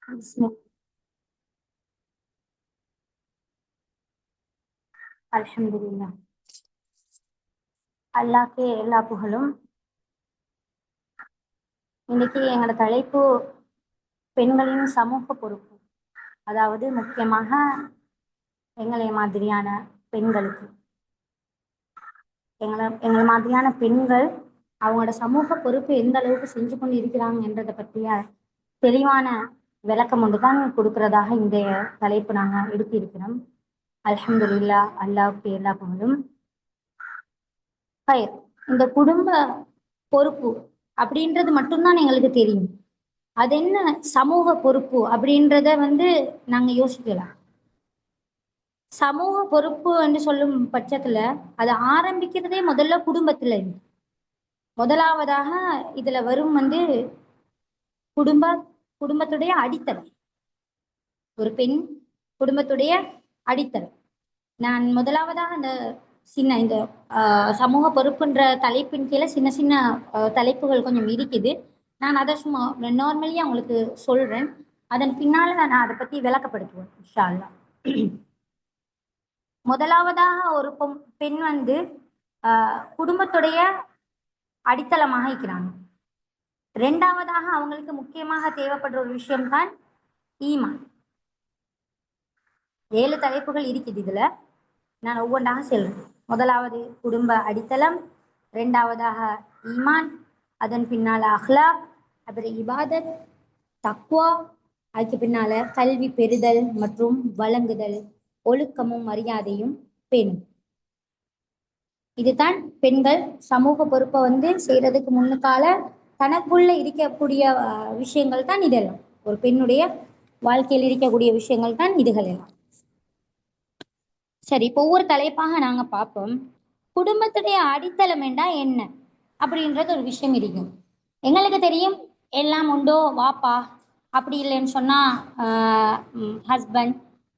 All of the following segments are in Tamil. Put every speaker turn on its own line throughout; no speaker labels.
பிஸ்மில்லாஹ். அல்ஹம்துலில்லாஹ். அல்லாஹ்க்கே எல்லா புகழும். இன்னைக்கு எங்களோட தலைப்பு பெண்களின் சமூக பொறுப்பு. அதாவது முக்கியமாக எங்களை மாதிரியான பெண்களுக்கு, எங்களை மாதிரியான பெண்கள் அவங்களோட சமூக பொறுப்பு எந்த அளவுக்கு செஞ்சு கொண்டு இருக்கிறாங்கன்றதை பற்றிய தெளிவான விளக்கம் ஒன்று தான் கொடுக்கறதாக இந்த தலைப்பு நாங்கள் எடுத்திருக்கிறோம். அல்ஹம்துலில்லாஹ், அல்லாஹ்வுக்கு எல்லா புகழும். ஹைர். இந்த குடும்ப பொறுப்பு அப்படின்றது மட்டும்தான் எங்களுக்கு தெரியும். அது என்ன சமூக பொறுப்பு அப்படின்றத நாங்க யோசிக்கலாம். சமூக பொறுப்பு என்று சொல்லும் பட்சத்துல அது ஆரம்பிக்கிறதே முதல்ல குடும்பத்துல இருந்து. முதலாவதாக இதுல வரும் குடும்பத்துடைய அடித்தளம். ஒரு பெண் குடும்பத்துடைய அடித்தளம். நான் முதலாவதாக இந்த சமூக பொறுப்புன்ற தலைப்பின் கீழே சின்ன சின்ன தலைப்புகள் கொஞ்சம் இருக்குது. நான் அதை சும்மா நார்மலியா உங்களுக்கு சொல்றேன். அதன் பின்னால நான் அதை பத்தி விளக்கப்படுத்துவேன் இன்ஷா அல்லாஹ். முதலாவதாக ஒரு பெண் குடும்பத்துடைய அடித்தளமாக இருக்கிறாங்க. இரண்டாவதாக அவங்களுக்கு முக்கியமாக தேவைப்படுற ஒரு விஷயம்தான் ஈமான். 7 தலைப்புகள் இருக்குது இதுல. நான் ஒவ்வொன்றாக சொல்றேன். முதலாவது குடும்ப அடித்தளம், இரண்டாவதாக ஈமான், அதன் பின்னால அஹ்லாக், அப்புறம் இபாதத், தக்வா, அதுக்கு பின்னால கல்வி பெறுதல் மற்றும் வழங்குதல், ஒழுக்கமும் மரியாதையும் பேணும். இதுதான் பெண்கள் சமூக பொறுப்பை செய்யறதுக்கு முன்னுக்கால தனக்குள்ள இருக்கக்கூடிய விஷயங்கள் தான் இதெல்லாம். ஒரு பெண்ணுடைய வாழ்க்கையில் இருக்கக்கூடிய விஷயங்கள் தான் இதுகள் எல்லாம். சரி, இப்போ ஒவ்வொரு தலைப்பாக நாங்க பார்ப்போம். குடும்பத்துடைய அடித்தளம் என்றா என்ன அப்படின்றது ஒரு விஷயம் இருக்கும். எங்களுக்கு தெரியும், எல்லாம் உண்டோ வாப்பா, அப்படி இல்லைன்னு சொன்னா ஹஸ்பண்ட்,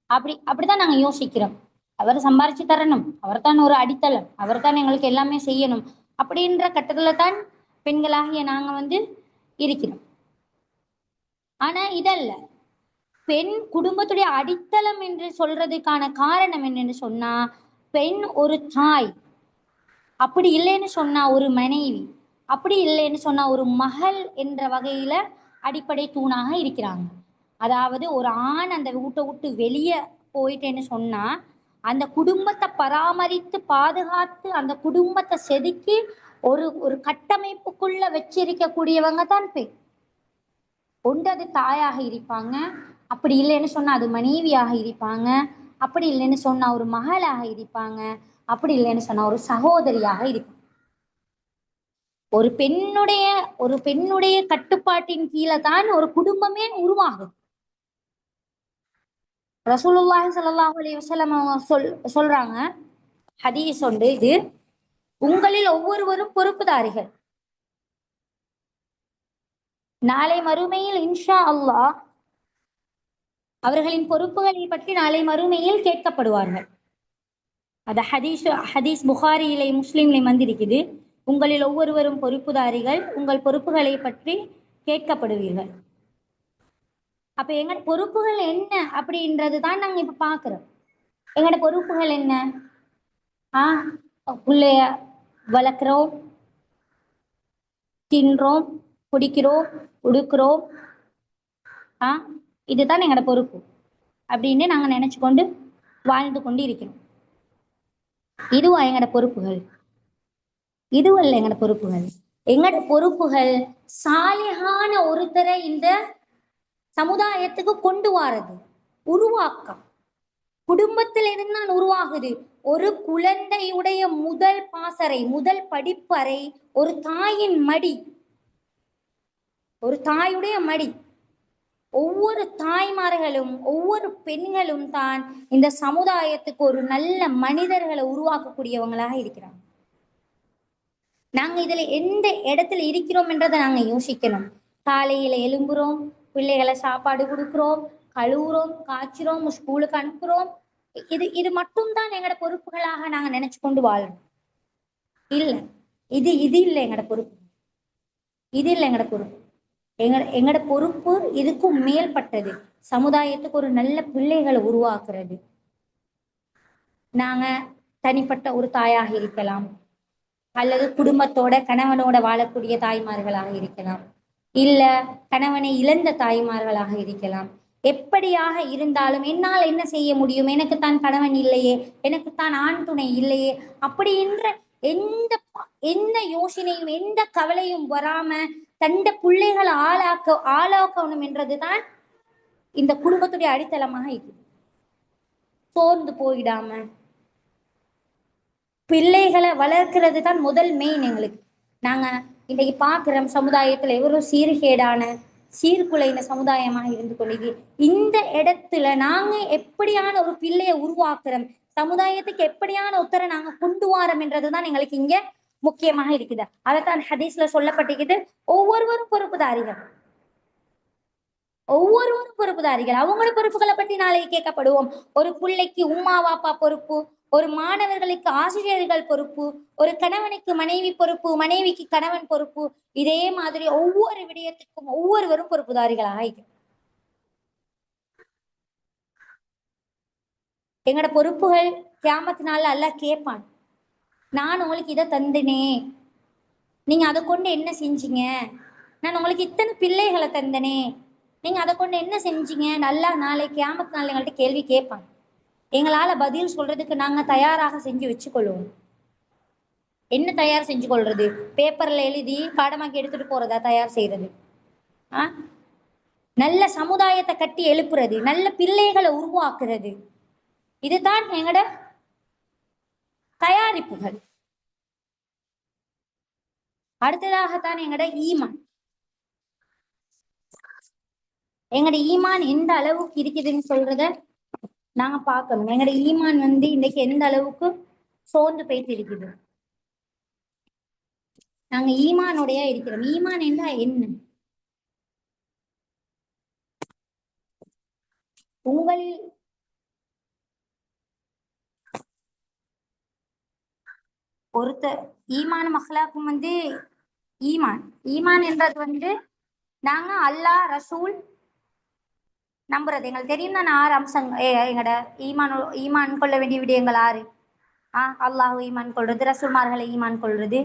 அப்படிதான் நாங்க யோசிக்கிறோம். அவர் சம்பாரிச்சு தரணும், அவர் தான் ஒரு அடித்தளம், அவர் தான் எங்களுக்கு எல்லாமே செய்யணும் அப்படின்ற கட்டத்துல தான் பெண்களாகிய நாங்க இருக்கிறோம். ஆனா இதல்ல. பெண் குடும்பத்துடைய அடித்தளம் என்று சொல்றதுக்கான காரணம் என்னன்னு சொன்னா, பெண் ஒரு தாய், அப்படி இல்லைன்னு சொன்னா ஒரு மனைவி, அப்படி இல்லைன்னு சொன்னா ஒரு மகள் என்ற வகையில அடிப்படை தூணாக இருக்கிறாங்க. அதாவது ஒரு ஆண் அந்த வீட்டை விட்டு வெளியே போயிட்டேன்னு சொன்னா அந்த குடும்பத்தை பராமரித்து பாதுகாத்து அந்த குடும்பத்தை செதுக்கி ஒரு கட்டமைப்புக்குள்ள வச்சிருக்கக்கூடியவங்க தான் பெண். ஒன்று அது தாயாக இருப்பாங்க, அப்படி இல்லைன்னு சொன்னா அது மனைவியாக இருப்பாங்க, அப்படி இல்லைன்னு சொன்னா ஒரு மகளாக இருப்பாங்க, அப்படி இல்லைன்னு சொன்னா ஒரு சகோதரியாக இருப்பாங்க. ஒரு பெண்ணுடைய கட்டுப்பாட்டின் கீழே தான் ஒரு குடும்பமே உருவாகும். ரசூலுல்லாஹி ஸல்லல்லாஹு அலைஹி வஸல்லம் சொல்றாங்க, ஹதீஸ் உண்டு இது, உங்களில் ஒவ்வொருவரும் பொறுப்புதாரிகள். நாளை மறுமையில் இன்ஷா அல்லாஹ் அவர்களின் பொறுப்புகளை பற்றி நாளை மறுமையில் கேட்கப்படுவார்கள். அது ஹதீஸ் புகாரியிலே முஸ்லிம்லையும் வந்திருக்குது. உங்களில் ஒவ்வொருவரும் பொறுப்புதாரிகள், உங்கள் பொறுப்புகளை பற்றி கேட்கப்படுவீர்கள். அப்ப எங்களோட பொறுப்புகள் என்ன அப்படின்றது தான் நாங்க இப்ப பாக்குறோம். எங்களோட பொறுப்புகள் என்ன? பிள்ளைய வளர்க்குறோம், தின்றோம், குடிக்கிறோம், உடுக்கிறோம். இதுதான் எங்களோட பொறுப்பு அப்படின்னு நாங்க நினைச்சு கொண்டு வாழ்ந்து கொண்டு இருக்கிறோம். இதுவா எங்களோட பொறுப்புகள்? இதுவல்ல எங்களோட பொறுப்புகள். எங்களோட பொறுப்புகள் சாலிகான ஒருத்தரை இந்த சமுதாயத்துக்கு கொண்டு வாரது, உருவாக்கம். குடும்பத்தில் இருந்தால் உருவாகுது. ஒரு குழந்தையுடைய முதல் பாசறை, முதல் படிப்பறை ஒரு தாயின் மடி, ஒரு தாயுடைய மடி. ஒவ்வொரு தாய்மார்களும் ஒவ்வொரு பெண்களும் தான் இந்த சமுதாயத்துக்கு ஒரு நல்ல மனிதர்களை உருவாக்கக்கூடியவங்களாக இருக்கிறாங்க. நாங்க இதுல எந்த இடத்துல இருக்கிறோம் என்றதை நாங்க யோசிக்கணும். காலையில எழும்புறோம், பிள்ளைகளை சாப்பாடு கொடுக்குறோம், கழுவுறோம், காய்ச்சிரோம், ஸ்கூலுக்கு அனுப்புறோம். இது மட்டும்தான் எங்களோட பொறுப்புகளாக நாங்க நினைச்சு கொண்டு வாழணும். இல்ல, இது இல்லை எங்களோட பொறுப்பு. இது இல்லை எங்களோட பொறுப்பு. எங்கட பொறுப்பு இதுக்கும் மேல்பட்டது. சமுதாயத்துக்கு ஒரு நல்ல பிள்ளைகளை உருவாக்குறது. நாங்க தனிப்பட்ட ஒரு தாயாக இருக்கலாம், அல்லது குடும்பத்தோட கணவனோட வாழக்கூடிய தாய்மார்களாக இருக்கலாம், இல்ல கணவனை இழந்த தாய்மார்களாக இருக்கலாம். எப்படியாக இருந்தாலும் என்னால் என்ன செய்ய முடியும், எனக்கு தான் கணவன் இல்லையே, எனக்கு தான் ஆண் துணை இல்லையே, அப்படி என்ற எந்த எந்த யோசனையும் எந்த கவலையும் வராம தண்ட பிள்ளைகளை ஆளாக்கணும் என்றதுதான் இந்த குடும்பத்துடைய அடித்தளமாக இருக்குது. சோர்ந்து போயிடாம பிள்ளைகளை வளர்க்கிறது தான் முதல் மெயின் எங்களுக்கு. நாங்க இன்னைக்கு பார்க்கிறோம் சமுதாயத்துல எவ்வளவு சீர்கேடான சீர்குலைந்த சமுதாயமாக இருந்து கொள்ளுது. இந்த இடத்துல நாங்க எப்படியான ஒரு பிள்ளையை உருவாக்குறோம், சமுதாயத்துக்கு எப்படியான உத்தர நாங்க கொண்டு வாரோம் என்றதுதான் எங்களுக்கு இங்க முக்கியமாக இருக்குது. அதைத்தான் ஹதீஸ்ல சொல்லப்பட்டிருக்குது, ஒவ்வொருவரும் பொறுப்புதாரிகள், ஒவ்வொருவரும் பொறுப்புதாரிகள். அவங்களோட பொறுப்புகளை பற்றி நாளைக்கு கேட்கப்படுவோம். ஒரு பிள்ளைக்கு உம்மா வாப்பா பொறுப்பு, ஒரு மாணவர்களுக்கு ஆசிரியர்கள் பொறுப்பு, ஒரு கணவனுக்கு மனைவி பொறுப்பு, மனைவிக்கு கணவன் பொறுப்பு. இதே மாதிரி ஒவ்வொரு விடயத்துக்கும் ஒவ்வொருவரும் பொறுப்புதாரிகளாக. எங்களோட பொறுப்புகள் கியாமத்தினால அல்லாஹ் கேட்பான், நான் உங்களுக்கு இதை தந்தனே, நீங்க அதை கொண்டு என்ன செஞ்சீங்க, நான் உங்களுக்கு இத்தனை பிள்ளைகளை தந்தனே, நீங்க அதை கொண்டு என்ன செஞ்சீங்க, நல்லா நாளைக்கு கியாமத்து நாள் எங்கள்கிட்ட கேள்வி கேட்பான். எங்களால பதில் சொல்றதுக்கு நாங்க தயாராக செஞ்சு வச்சுக்கொள்வோம். என்ன தயார் செஞ்சு கொள்றது? பேப்பர்ல எழுதி பாடமாக்கி எடுத்துட்டு போறதா தயார் செய்யறது? நல்ல சமுதாயத்தை கட்டி எழுப்புறது, நல்ல பிள்ளைகளை உருவாக்குறது, இதுதான் எங்கட தயாரிப்புகள். அடுத்ததாகத்தான் எங்கட ஈமான். எங்கட ஈமான் எந்த அளவுக்கு இருக்குதுன்னு சொல்றத நாங்க பார்க்கணும். எங்கட ஈமான் இன்னைக்கு எந்த அளவுக்கு சோர்ந்து போயிட்டு இருக்குது. நாங்க ஈமானுடைய இருக்கிறோம். ஈமான் என்றா என்ன? உங்கள் ஒருத்த ஈமான் மஹ்லாக்கும் ஈமான் ஈமான் என்றது நாங்க அல்லாஹ் ரசூல் நம்புறது. எங்களுக்கு தெரியும் தான் 6 அம்சம். எங்கட ஈமான் கொள்ள வேண்டிய விடயங்கள் 6. அல்லாஹ் ஈமான் கொள்றது, ரசூல்மார்களை ஈமான் கொள்றது,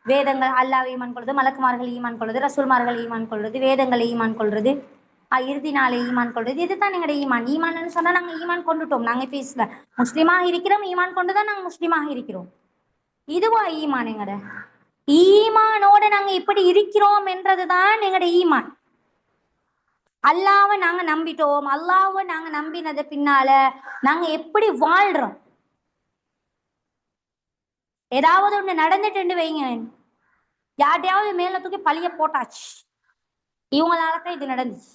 வேதங்கள் அல்லாஹ் ஈமான் கொள்றது, மலக்குமார்கள் ஈமான் கொள்றது, ரசூல்மார்கள் ஈமான் கொள்றது, வேதங்களை ஈமான் கொள்றது, இறுதி நாளை ஈமான் கொள்றது. இதுதான் எங்கட ஈமான். ஈமான்னு சொன்னா நாங்க ஈமான் கொண்டுட்டோம். நாங்க பேசல முஸ்லீமாக இருக்கிறோம், ஈமான் கொண்டுதான் நாங்க முஸ்லீமாக இருக்கிறோம். இதுவா ஈமான்? எங்கட ஈமானோட நாங்க எப்படி இருக்கிறோம் என்றதுதான் எங்கட ஈமான். அல்லாவை நாங்க நம்பிட்டோம், அல்லாவை நாங்க நம்பினது பின்னால நாங்க எப்படி வாழ்றோம்? ஏதாவது ஒண்ணு நடந்துட்டு வைங்க, யார்ட்டையாவது மேல தூக்கி பழிய போட்டாச்சு, இவங்களாலதான் இது நடந்துச்சு.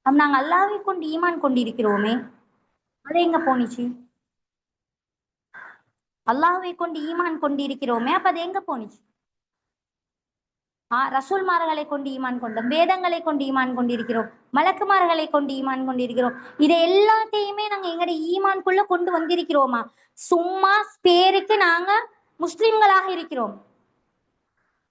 அப்ப நாங்க அல்லாவை கொண்டு ஈமான் கொண்டு இருக்கிறோமே, அது எங்க போனிச்சு? அல்லாஹ்வை கொண்டு ஈமான் கொண்டு இருக்கிறோமே, அப்ப அது எங்க போனிச்சு? ரசூல்மார்களை கொண்டு ஈமான் கொண்டோம், வேதங்களை கொண்டு ஈமான் கொண்டிருக்கிறோம், மலக்குமார்களை கொண்டு ஈமான் கொண்டிருக்கிறோம். இதை எல்லாத்தையுமே நாங்க எங்கட ஈமான்குள்ள கொண்டு வந்திருக்கிறோமா? சும்மா பேருக்கு நாங்க முஸ்லிம்களாக இருக்கிறோம்.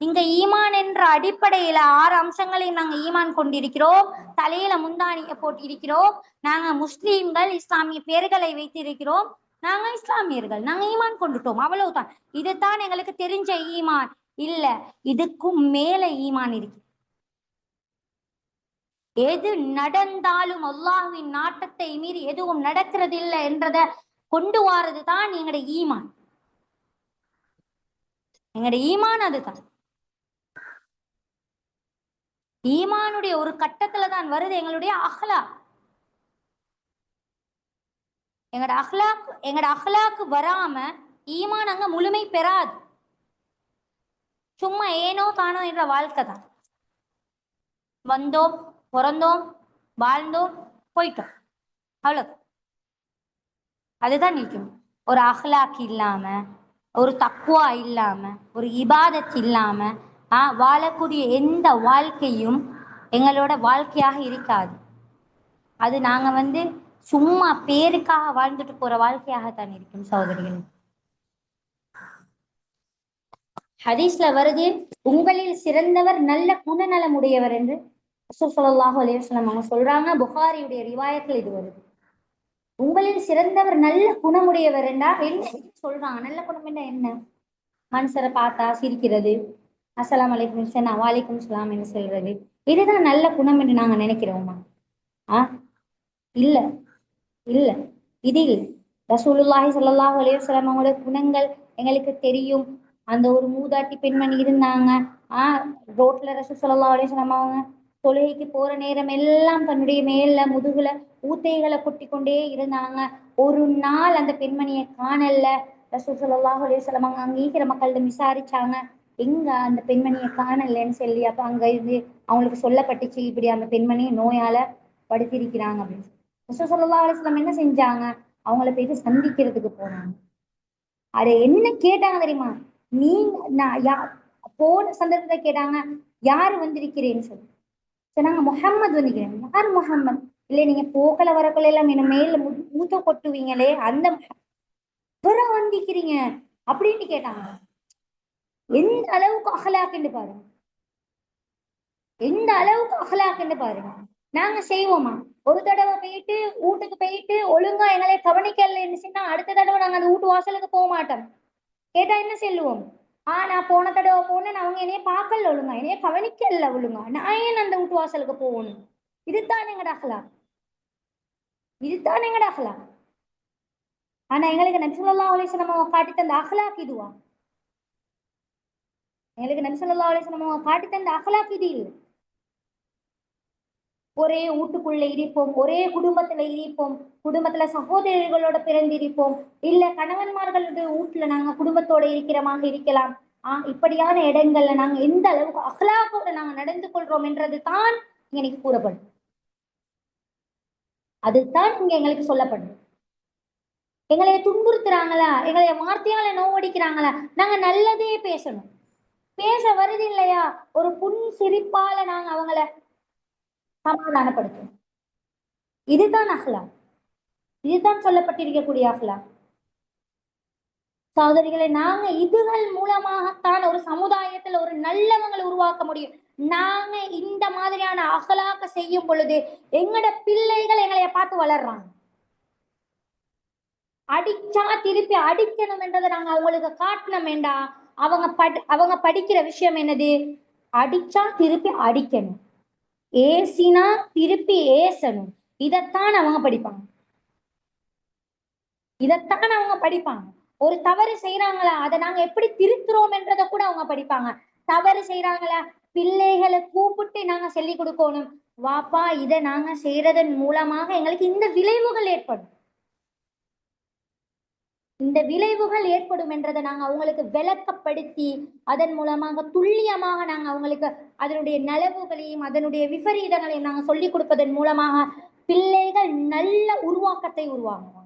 இங்க ஈமான் என்ற அடிப்படையில 6 அம்சங்களையும் நாங்க ஈமான் கொண்டிருக்கிறோம். தலையில முந்தானிய போட்டிருக்கிறோம். நாங்க முஸ்லீம்கள், இஸ்லாமிய பேர்களை வைத்திருக்கிறோம், நாங்க இஸ்லாமியர்கள், நாங்க ஈமான் கொண்டுட்டோம், அவ்வளவுதான். இதுதான் எங்களுக்கு தெரிஞ்ச ஈமான். இல்ல, இதுக்கும் மேல ஈமான் இருக்கு. எது நடந்தாலும் அல்லாஹ்வின் நாட்டத்தை மீறி எதுவும் நடக்கிறது இல்லை என்றத கொண்டு வாரதுதான் எங்கட ஈமான். எங்கட ஈமான் அதுதான். ஈமானுடைய ஒரு கட்டத்துல தான் வருது எங்களுடைய அஹ்லாக். எங்கட அஹ்லாக்கு வராம ஈமான் அங்க முழுமை பெறாது. சும்மா ஏனோ தானோ என்ற வாழ்க்கை தான். வந்தோம், பிறந்தோம், வாழ்ந்தோம், போயிட்டோம், அவ்வளவு. அதுதான் நிற்கும். ஒரு அஹ்லாக் இல்லாம, ஒரு தக்குவா இல்லாம, ஒரு இபாதத் இல்லாம வாழக்கூடிய எந்த வாழ்க்கையும் எங்களோட வாழ்க்கையாக இருக்காது. அது நாங்க சும்மா பேருக்காக வாழ்ந்துட்டு போற வாழ்க்கையாகத்தான் இருக்கும் சகோதரிகள். ஹதீஸ்ல வருது, உங்களில் சிறந்தவர் நல்ல குணநலம் உடையவர் என்று. ரசூல் ஸல்லல்லாஹு அலைஹி வஸல்லம் அவங்க சொல்றாங்க, புகாரியுடைய ரிவாயத்தில் இது வருது, உங்களில் சிறந்தவர் நல்ல குணமுடையவர் என்றா என்ன சொல்றாங்க. நல்ல குணம் என்ன என்ன? மனுஷரை பார்த்தா சிரிக்கிறது, அஸ்ஸலாமு அலைக்கும் சொன்னா வாலைக்கும் ஸலாம் என்று சொல்றது, இதுதான் நல்ல குணம் என்று நாங்க நினைக்கிறோமா? ஆ இல்ல இல்ல, இது இல்லை. ரசூலுல்லாஹி ஸல்லல்லாஹு அலைஹி வஸல்லம் அவங்களோட குணங்கள் எங்களுக்கு தெரியும். அந்த ஒரு மூதாட்டி பெண்மணி இருந்தாங்க. ரோட்ல ரசூல் ஸல்லல்லாஹு அலைஹி வஸல்லம் அவங்க தொழுகைக்கு போற நேரம் எல்லாம் தன்னுடைய மேல முதுகுல ஊத்தைகளை கொட்டி கொண்டே இருந்தாங்க. ஒரு நாள் அந்த பெண்மணியை காணல. ரசூல் ஸல்லல்லாஹு அலைஹி வஸல்லம் அவங்க அங்க இருக்கிற மக்கள்கிட்ட விசாரிச்சாங்க, எங்க அந்த பெண்மணியை காணலன்னு சொல்லி. அப்ப அங்க இருந்து அவங்களுக்கு சொல்லப்பட்டுச்சு, இப்படி அந்த பெண்மணி நோயால படுத்திருக்கிறாங்க அப்படின்னு. ரசூல் ஸல்லல்லாஹு அலைஹி வஸல்லம் என்ன செஞ்சாங்க? அவங்கள போயிட்டு சந்திக்கிறதுக்கு போனாங்க. அதை என்ன கேட்டாங்க தெரியுமா? நீ நான் போன சந்தர்ப்பத்தை கேட்டாங்க, யாரு வந்திருக்கிறேன்னு சொல்லி சொன்னாங்க, முஹம்மது வந்திருக்கிறேன். யார் முஹம்மது? இல்லை, நீங்க போக்கல வரக்குள்ள எல்லாம் என்ன மேல மூத்த கொட்டுவீங்களே அந்த வந்திருக்கிறீங்க அப்படின்னு கேட்டாங்க. எந்த அளவுக்கு அகலாக்குன்னு பாருங்க, எந்த அளவுக்கு அகலாக்குன்னு பாருங்க. நாங்க செய்வோமா? ஒரு தடவை போயிட்டு வீட்டுக்கு போயிட்டு ஒழுங்கா எங்களை கவனிக்கலன்னு சொன்னா அடுத்த தடவை நாங்க அந்த வீட்டு வாசலுக்கு போக மாட்டோம். கேட்டா என்ன சொல்லுவோம்? நான் போன தடவை போனேன், அவங்க என்னைய பார்க்கல ஒழுங்கா, என்னைய கவனிக்கல ஒழுங்கா, நான் ஏன் அந்த வீட்டு வாசலுக்கு போகணும்? இதுதான் எங்கட அகலாக், இதுதான் எங்கட அகலாக். ஆனா எங்களுக்கு நபி ஸல்லல்லாஹு அலைஹி வஸல்லம் காட்டி தந்த அகலாக் இதுவா? எங்களுக்கு நபி ஸல்லல்லாஹு அலைஹி வஸல்லம் காட்டி தந்த அகலாக் இது இல்லை. ஒரே வீட்டுக்குள்ள இருப்போம், ஒரே குடும்பத்துல இருப்போம், குடும்பத்துல சகோதரர்களோட பிறந்திருப்போம், இல்ல கணவன்மார்களோட வீட்டுல நாங்க குடும்பத்தோட இருக்கிறமாக இருக்கலாம். இப்படியான இடங்கள்ல நாங்க எந்த அளவுக்கு அகலாக்கோட நாங்க நடந்து கொள்றோம் என்றது தான் எனக்கு கூறப்படும். அதுதான் இங்க எங்களுக்கு சொல்லப்படும். எங்களைய துன்புறுத்துறாங்களா, எங்களைய வார்த்தையால நோவடிக்கிறாங்களா, நாங்க நல்லதே பேசணும். பேச வருது இல்லையா, ஒரு புன் சிரிப்பால நாங்க அவங்கள சமாதானப்படுத்தணும். இதுதான் அஹ்லாக், இதுதான் சொல்லப்பட்டிருக்கக்கூடிய அஹ்லாக். சகோதரிகளை, நாங்க இதுகள் மூலமாகத்தான் ஒரு சமுதாயத்துல ஒரு நல்லவங்களை உருவாக்க முடியும். நாங்க இந்த மாதிரியான அகலாக்க செய்யும் பொழுது எங்கட பிள்ளைகள் எங்களைய பார்த்து வளர்றாங்க. அடிச்சா திருப்பி அடிக்கணும் என்றதை நாங்க அவங்களுக்கு காட்டணும் வேண்டாம். அவங்க படிக்கிற விஷயம் என்னது? அடிச்சா திருப்பி அடிக்கணும், ஏசினா திருப்பி ஏசணும். இதைத்தான் அவங்க படிப்பாங்க, இதைத்தான் அவங்க படிப்பாங்க. ஒரு தவறு செய்யறாங்களா, அதை நாங்க எப்படி திருத்துறோம் என்றதை கூட அவங்க படிப்பாங்க. தவறு செய்யறாங்களா, பிள்ளைகளை கூப்பிட்டு நாங்க சொல்லி கொடுக்கணும், வாப்பா இதை நாங்க செய்யறதன் மூலமாக எங்களுக்கு இந்த விளைவுகள் ஏற்படும், இந்த விளைவுகள் ஏற்படும் என்றதை நாங்க அவங்களுக்கு விளக்கப்படுத்தி அதன் மூலமாக துல்லியமாக நாங்க அவங்களுக்கு அதனுடைய நலவுகளையும் அதனுடைய விபரீதங்களையும் நாங்க சொல்லிக் கொடுப்பதன் மூலமாக பிள்ளைகள் நல்ல உருவாக்கத்தை உருவாக்குவாங்க.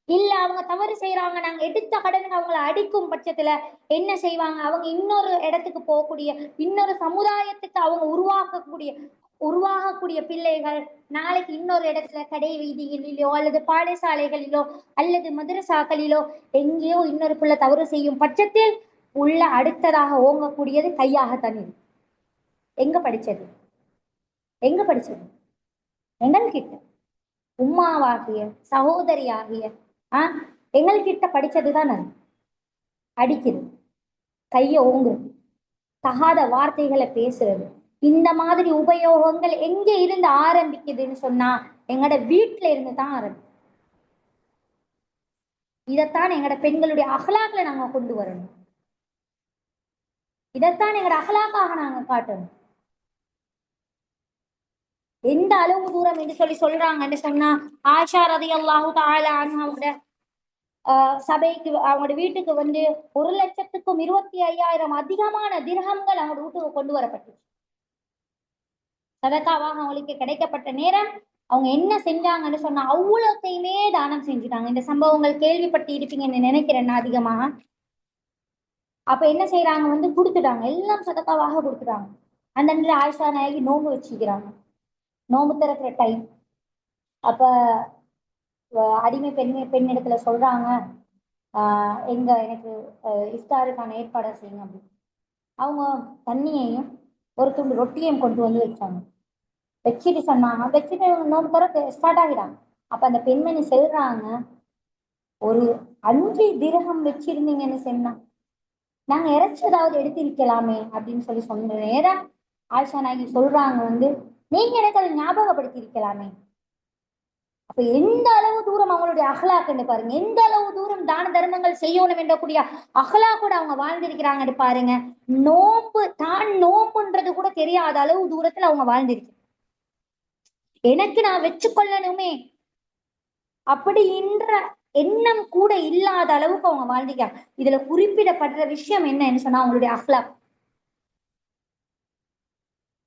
இல்ல அவங்க தவறு செய்யறாங்க, நாங்க எடுத்த கடனுக்கு அவங்களை அடிக்கும் பட்சத்துல என்ன செய்வாங்க? அவங்க இன்னொரு இடத்துக்கு போகக்கூடிய, இன்னொரு சமுதாயத்துக்கு அவங்க உருவாகக்கூடிய பிள்ளைகள் நாளைக்கு இன்னொரு இடத்துல கடை வீதிகளிலோ அல்லது பாடசாலைகளிலோ அல்லது மதரசாக்களிலோ எங்கேயோ இன்னொரு புள்ள தவறு செய்யும் பட்சத்தில் உள்ள அடுத்ததாக ஓங்கக்கூடியது கையாகத்தான் இருக்கும். எங்க படிச்சது? எங்க படிச்சது? எங்கள்கிட்ட உம்மாவாகிய சகோதரியாகிய எங்கள்கிட்ட படிச்சதுதான் அது. அடிக்கிறது, கைய ஓங்குறது, தகாத வார்த்தைகளை பேசுறது, இந்த மாதிரி உபயோகங்கள் எங்க இருந்து ஆரம்பிக்குதுன்னு சொன்னா எங்கட வீட்டுல இருந்து தான் ஆரம்பிக்கும். இதைத்தான் எங்கட பெண்களுடைய அகலாக்ல நாங்க கொண்டு வரணும், இதைத்தான் எங்கட அகலாக்காக நாங்க காட்டணும். எந்த அளவு தூரம் என்று சொல்றாங்கன்னு சொன்னா, ஆயிஷா ரலியல்லாஹு தஆலா அன்ஹாவோட சபைக்கு அவங்களோட வீட்டுக்கு வந்து 1,25,000 அதிகமான திர்ஹம்கள் அவங்களோட வீட்டுக்கு கொண்டு வரப்பட்டுச்சு. சதக்காவாக அவங்களுக்கு கிடைக்கப்பட்ட நேரம் அவங்க என்ன செஞ்சாங்கன்னு சொன்னா அவ்வளோத்தையுமே தானம் செஞ்சுட்டாங்க. இந்த சம்பவங்கள் கேள்விப்பட்டு இருப்பீங்கன்னு நினைக்கிறேன் அதிகமா. அப்ப என்ன செய்யறாங்க, வந்து கொடுத்துட்டாங்க, எல்லாம் சதக்காவாக கொடுத்துட்டாங்க. அந்த நேரத்துல ஆயிஷா நாயகி நோம்பு வச்சுக்கிறாங்க, நோம்பு திறக்கிற டைம். அப்ப அடிமை பெண்ணிடத்துல சொல்றாங்க, எனக்கு இஃப்தாருக்கான ஏற்பாடை செய்யுங்க அப்படின்னு. அவங்க தண்ணியையும் ஒரு துண்டு ரொட்டியும் கொண்டு வந்து வச்சாங்க. வச்சுட்டு சொன்னாங்க, வச்சுட்டு நோம்பு தர ஸ்டார்ட் ஆகிடாங்க. அப்ப அந்த பெண்மணி சொல்றாங்க, ஒரு 5 திரகம் வச்சிருந்தீங்கன்னு சொன்னா நாங்க இறைச்சி ஏதாவது எடுத்திருக்கலாமே அப்படின்னு சொன்ன நேரம் ஆயிஷா நாயகி சொல்றாங்க நீங்க எனக்கு அதை ஞாபகப்படுத்தி இருக்கலாமே. அப்ப எந்த அளவு தூரம் அவங்களுடைய அகலாக்குன்னு பாருங்க, எந்த அளவு தூரம் தான தர்மங்கள் செய்யணும் என்ற கூடிய அகலாக்கூட அவங்க வாழ்ந்திருக்கிறாங்கன்னு பாருங்க. நோம்பு தான் நோம்புன்றது கூட தெரியாத அளவு தூரத்துல அவங்க வாழ்ந்திருக்கு. எனக்கு நான் வச்சு கொள்ளணுமே அப்படின்ற எண்ணம் கூட இல்லாத அளவுக்கு அவங்க வாழ்ந்திருக்காங்க. இதுல குறிப்பிடப்படுற விஷயம் என்னன்னு சொன்னா அவங்களுடைய அஹ்லாக்.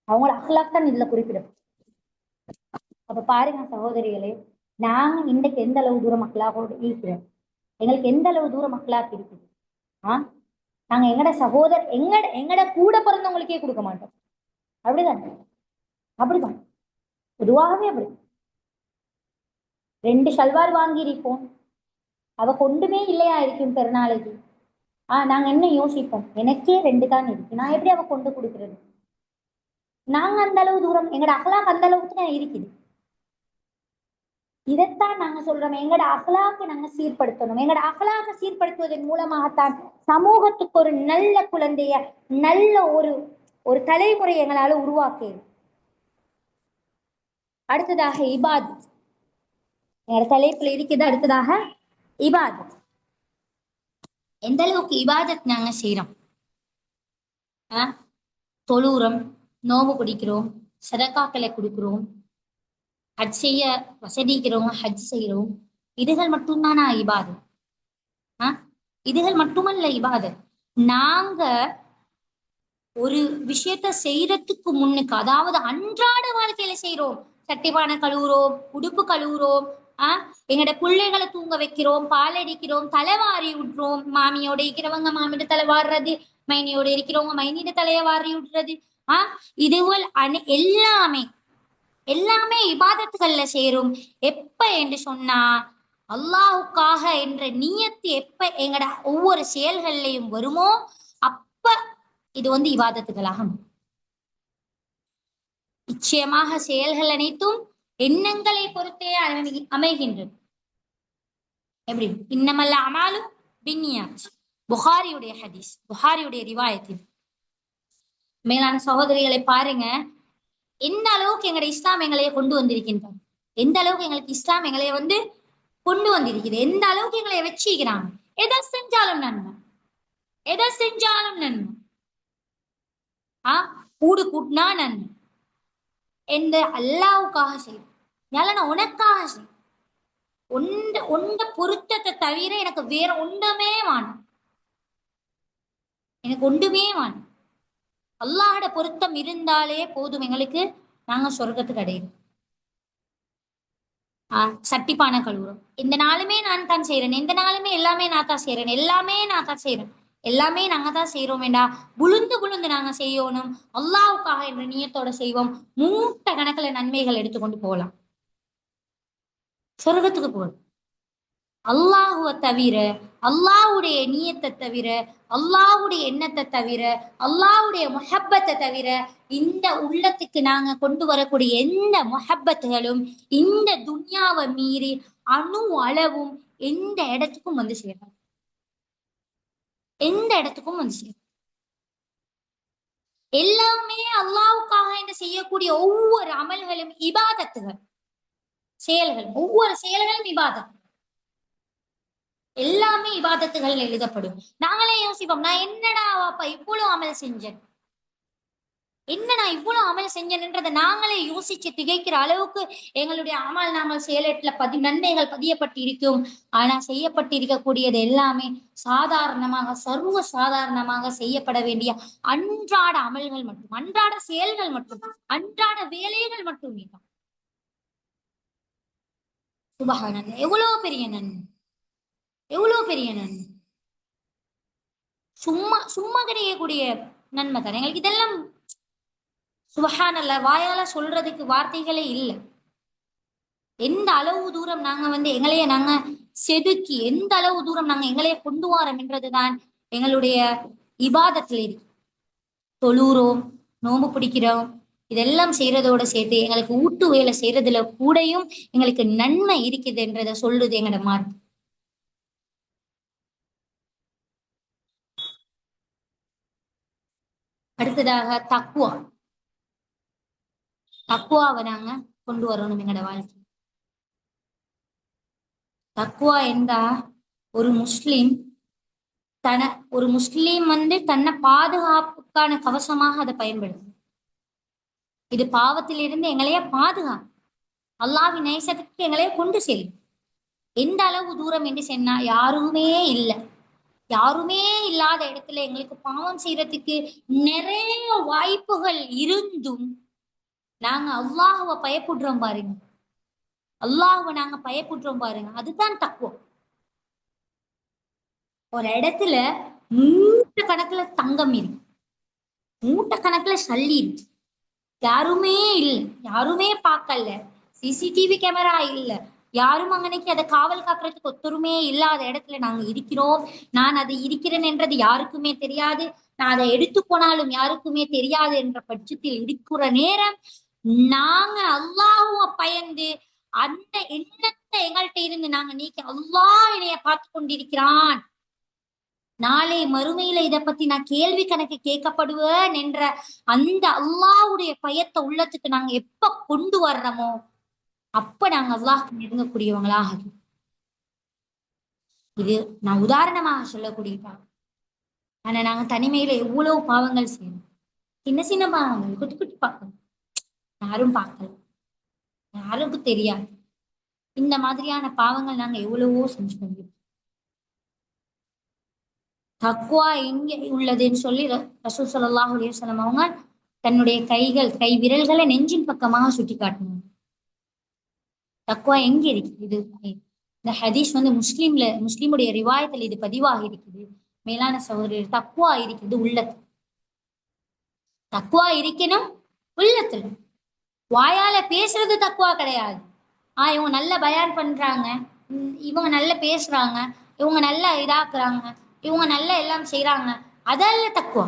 அவங்களோட அஹ்லாக் தான் இதுல குறிப்பிடும். அப்ப பாருங்க சகோதரிகளே, நாங்க இன்றைக்கு எந்த அளவு தூரம் அஹ்லாக்கோடு இருக்கிறோம், எங்களுக்கு எந்த அளவு தூரம் அஹ்லாக் இருக்குது. நாங்க எங்கட கூட பிறந்தவங்களுக்கே கொடுக்க மாட்டோம். அப்படிதான் அப்படிதான் பொதுவாகவே அப்படி. 2 ஷல்வார் வாங்கியிருப்போம், அவ கொண்டுமே இல்லையா இருக்கும் பெருநாளைக்கு. நாங்க என்ன யோசிப்போம், எனக்கே 2 தான் இருக்கு, நான் எப்படி அவ கொண்டு கொடுக்கறது. நாங்க அந்த அளவு தூரம் எங்கட அகலாக் அந்த அளவுக்கு தான் இருக்குது. இதைத்தான் நாங்க சொல்றோம், எங்கட அகலாக்கு நாங்க சீர்படுத்தணும். எங்கட அகலாக சீர்படுத்துவதன் மூலமாகத்தான் சமூகத்துக்கு ஒரு நல்ல குழந்தைய, நல்ல ஒரு தலைமுறை எங்களால உருவாக்க. அடுத்ததாக இபாதத், எங்களோட தலைப்புல இருக்குது. அடுத்ததாக இபாதத். எந்த அளவுக்கு இபாதத் நாங்க செய்யறோம். தொழுறோம், நோம்பு பிடிக்கிறோம், சதக்காக்களை கொடுக்கிறோம், ஹஜ் செய்ய வசதிக்கிறவங்க ஹஜ் செய்யறோம். இதுகள் மட்டும்தானா இபாதத்? இதுகள் மட்டுமல்ல இபாதத். நாங்க ஒரு விஷயத்த செய்யறதுக்கு முன்னுக்கு, அதாவது அன்றாட வாழ்க்கையில செய்யறோம். சட்டிப்பானை கழுவுறோம், உடுப்பு கழுவுறோம், எங்கட பிள்ளைகளை தூங்க வைக்கிறோம், பால் அடிக்கிறோம், தலைவாரி விட்டுறோம். மாமியோட இருக்கிறவங்க மாமியோட தலை வாடுறது, மைனியோட இருக்கிறவங்க மைனியோட தலைய வாரி விடுறது. இதுவள் எல்லாமே எல்லாமே இபாதத்துகள்ல சேரும். எப்ப என்று சொன்னா அல்லாஹுக்காக என்ற நியத்து எப்ப எங்கட ஒவ்வொரு செயல்கள்லையும் வருமோ அப்ப இது இபாதத்துகளாகும். நிச்சயமாக செயல்கள் அனைத்தும் எண்ணங்களை பொறுத்தே அமைகின்றது. எப்படி இன்னமல்ல அமாலும் பின்னியாச், புகாரியுடைய ஹதீஸ், புகாரியுடைய ரிவாயத்தில். மேலான சகோதரிகளை பாருங்க, எந்த அளவுக்கு எங்களுடைய இஸ்லாம் எங்களைய கொண்டு வந்திருக்கின்றார், எந்த அளவுக்கு எங்களுக்கு இஸ்லாம் எங்களைய கொண்டு வந்திருக்குது, எந்த அளவுக்கு எங்களை வச்சுக்கிறாங்க. எதை செஞ்சாலும் நன்மை, எதை செஞ்சாலும் நன்மை. கூடு கூட்டினா நன்மை, எந்த அல்லாவுக்காக செய்யும், நான் உனக்காக செய்யும். ஒண்ட பொருத்தத்தை தவிர எனக்கு வேற ஒன்றுமே வேணும், எனக்கு ஒன்றுமே வேணும். அல்லாஹோட பொருத்தம் இருந்தாலே போதும் எங்களுக்கு, நாங்க சொர்க்கத்துக்கு அடையிறோம். சட்டிப்பானை கழுவுறோம், இந்த நாளுமே நான் தான் செய்யறேன், எந்த நாளுமே எல்லாமே நான் தான் செய்யறேன், எல்லாமே நான் தான் செய்யறேன், எல்லாமே நாங்க தான் செய்யறோம் வேண்டா, புழுந்து புழுந்து நாங்க செய்யணும், அல்லாவுக்காக என்ற நியத்தோட செய்வோம். மூட்ட கணக்குல நன்மைகள் எடுத்துக்கொண்டு போகலாம், சொர்க்கத்துக்கு போகலாம். அல்லாஹுவ தவிர, அல்லாஹுடைய நீயத்தை தவிர, அல்லாஹுடைய எண்ணத்தை தவிர, அல்லாஹுடைய முஹப்பத்தை தவிர இந்த உள்ளத்துக்கு நாங்க கொண்டு வரக்கூடிய எந்த முஹப்பத்துகளும் இந்த துன்யாவை மீறி அணு அளவும் எந்த இடத்துக்கும் சேரும், எந்த இடத்துக்கும் சேரும். எல்லாமே அல்லாஹுக்காக என்று செய்யக்கூடிய ஒவ்வொரு அமல்களும் இபாதத்துகள், செயல்கள், ஒவ்வொரு செயல்களும் இபாதத், எல்லாமே இபாதத்துகள் எழுதப்படும். நாங்களே யோசிப்போம், நான் என்னடா வாப்பா இவ்வளவு அமல் செஞ்சேன், என்ன நான் இவ்வளவு அமல் செஞ்சேன்ன்றதை நாங்களே யோசிச்சு திகைக்கிற அளவுக்கு எங்களுடைய அமல் நாங்கள் செயலேட்டில் நன்மைகள் பதியப்பட்டு இருக்கும். ஆனா செய்யப்பட்டிருக்கக்கூடியது எல்லாமே சாதாரணமாக, சர்வ சாதாரணமாக செய்யப்பட வேண்டிய அன்றாட அமல்கள் மட்டும், அன்றாட செயல்கள் மட்டும், அன்றாட வேலைகள் மட்டுமே தான். சுபஹானல்லாஹ், எவ்வளவு பெரிய நன்மை, எவ்வளவு பெரிய நன்மை. சும்மா சும்மா கிடைக்கக்கூடிய நன்மை தானே எங்களுக்கு இதெல்லாம். சுபஹானல்லாஹ், வாயால சொல்றதுக்கு வார்த்தைகளே இல்லை. எந்த அளவு தூரம் நாங்க எங்களைய நாங்க செதுக்கி, எந்த அளவு தூரம் நாங்க எங்களைய கொண்டு வரோம் என்றதுதான் எங்களுடைய இபாதத்தில் இருக்கு. தொழுறோம், நோன்பு பிடிக்கிறோம். இதெல்லாம் செய்யறதோட சேர்த்து எங்களுக்கு ஊட்டு வேலை செய்யறதுல கூடயும் எங்களுக்கு நன்மை இருக்குதுன்றத சொல்லுது எங்களோட மார்க். அடுத்ததாக தக்குவா. தக்குவாவை நாங்க கொண்டு வரணும் எங்களோட வாழ்க்கை. தக்குவா என்றா ஒரு முஸ்லிம் ஒரு முஸ்லிம் தன்னை பாதுகாப்புக்கான கவசமாக அதை பயன்படுத்தும். இது பாவத்திலிருந்து எங்களைய பாதுகாக்கும். அல்லாஹ்வின் நேசத்துக்கு எங்களைய கொண்டு செல்லும். எந்த அளவு தூரம் என்று சொன்னா யாருமே இல்லை. யாருமே இல்லாத இடத்துல எங்களுக்கு பாவம் செய்யறதுக்கு நிறைய வாய்ப்புகள் இருந்தும் நாங்க அல்லாஹுவ பயப்படுறோம் பாருங்க. அல்லாஹுவ நாங்க பயப்படுறோம் பாருங்க. அதுதான் தக்குவா. ஒரு இடத்துல மூட்டை கணக்குல தங்கம் இருக்கு, மூட்டை கணக்குல சல்லி இருக்கு, யாருமே இல்லை, யாருமே பார்க்கல, சிசிடிவி கேமரா இல்ல, யாரும் அங்கனைக்கு அதை காவல் காக்குறதுக்கு ஒத்தருமே இல்லாத இடத்துல நாங்க இருக்கிறோம். நான் அதை இருக்கிறேன் என்றது யாருக்குமே தெரியாது, நான் அதை எடுத்து போனாலும் யாருக்குமே தெரியாது என்ற பட்சத்தில் இருக்கிற நேரம் நாங்க அல்லாஹுவ பயந்து அந்த எண்ணத்தை எங்கள்கிட்ட இருந்து நாங்க நீக்கி அல்லாஹ் என்னைய பார்த்து கொண்டிருக்கிறான், நாளை மறுமையில இதை பத்தி நான் கேள்வி கணக்கு கேட்கப்படுவேன் என்ற அந்த அல்லாஹ்வுடைய பயத்தை உள்ளத்துக்கு நாங்க எப்ப கொண்டு வர்றோமோ அப்ப நாங்க அல்லாஹ்க்கு நெருங்கக்கூடியவங்களாக. இது நான் உதாரணமாக சொல்லக்கூடிய பாவம். ஆனா நாங்க தனிமையில எவ்வளவு பாவங்கள் செய்யணும். சின்ன சின்ன பாவங்கள், குட்டி குட்டி பாவம், யாரும் பார்க்கல, யாருக்கும் தெரியாது. இந்த மாதிரியான பாவங்கள் நாங்க எவ்வளவோ செஞ்சு கொண்டிருக்கோம். தக்குவா எங்க உள்ளதுன்னு சொல்லி ரசூல் ஸல்லல்லாஹு அலைஹி வஸல்லம் அவங்க தன்னுடைய கை விரல்களை நெஞ்சின் பக்கமாக சுட்டி காட்டணும். தக்குவா எங்க இருக்கு? இது இந்த ஹதீஸ் முஸ்லிமுடைய ரிவாயத்தில் இது பதிவாக இருக்குது. மேலான சகோதரர், தக்குவா இருக்குது உள்ளத்துல. தக்குவா இருக்கணும் உள்ளத்துல. வாயால பேசுறது தக்குவா கிடையாது. இவங்க நல்ல பயான் பண்றாங்க, இவங்க நல்ல பேசுறாங்க, இவங்க நல்ல இதாக்குறாங்க, இவங்க நல்ல எல்லாம் செய்யறாங்க, அதல்ல தக்குவா.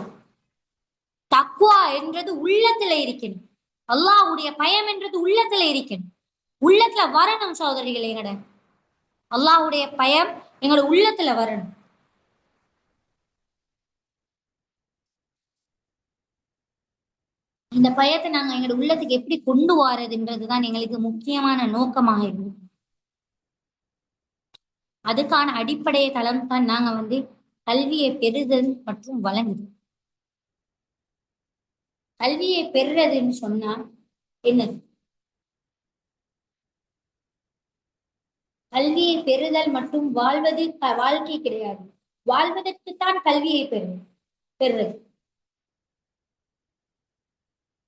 தக்குவா என்றது உள்ளத்துல இருக்கணும். அல்லாஹ்வுடைய பயம் என்றது உள்ளத்துல இருக்கணும். உள்ளத்துல வரணும் சகோதரிகளே. எங்கட அல்லாஹ்வுடைய பயம் எங்களோட உள்ளத்துல வரணும். இந்த பயத்தை நாங்க எங்களோட உள்ளத்துக்கு எப்படி கொண்டு வாரதுன்றதுதான் எங்களுக்கு முக்கியமான நோக்கமாக இருந்தது. அதுக்கான அடிப்படை தளம் தான் நாங்க கல்வியை பெறுதல் மற்றும் வழங்குதல். கல்வியை பெறுறதுன்னு சொன்னா என்னது? கல்வியை பெறுதல் மற்றும் வாழ்வது வாழ்க்கை கிடையாது. வாழ்வதற்குத்தான் கல்வியை பெறுறது.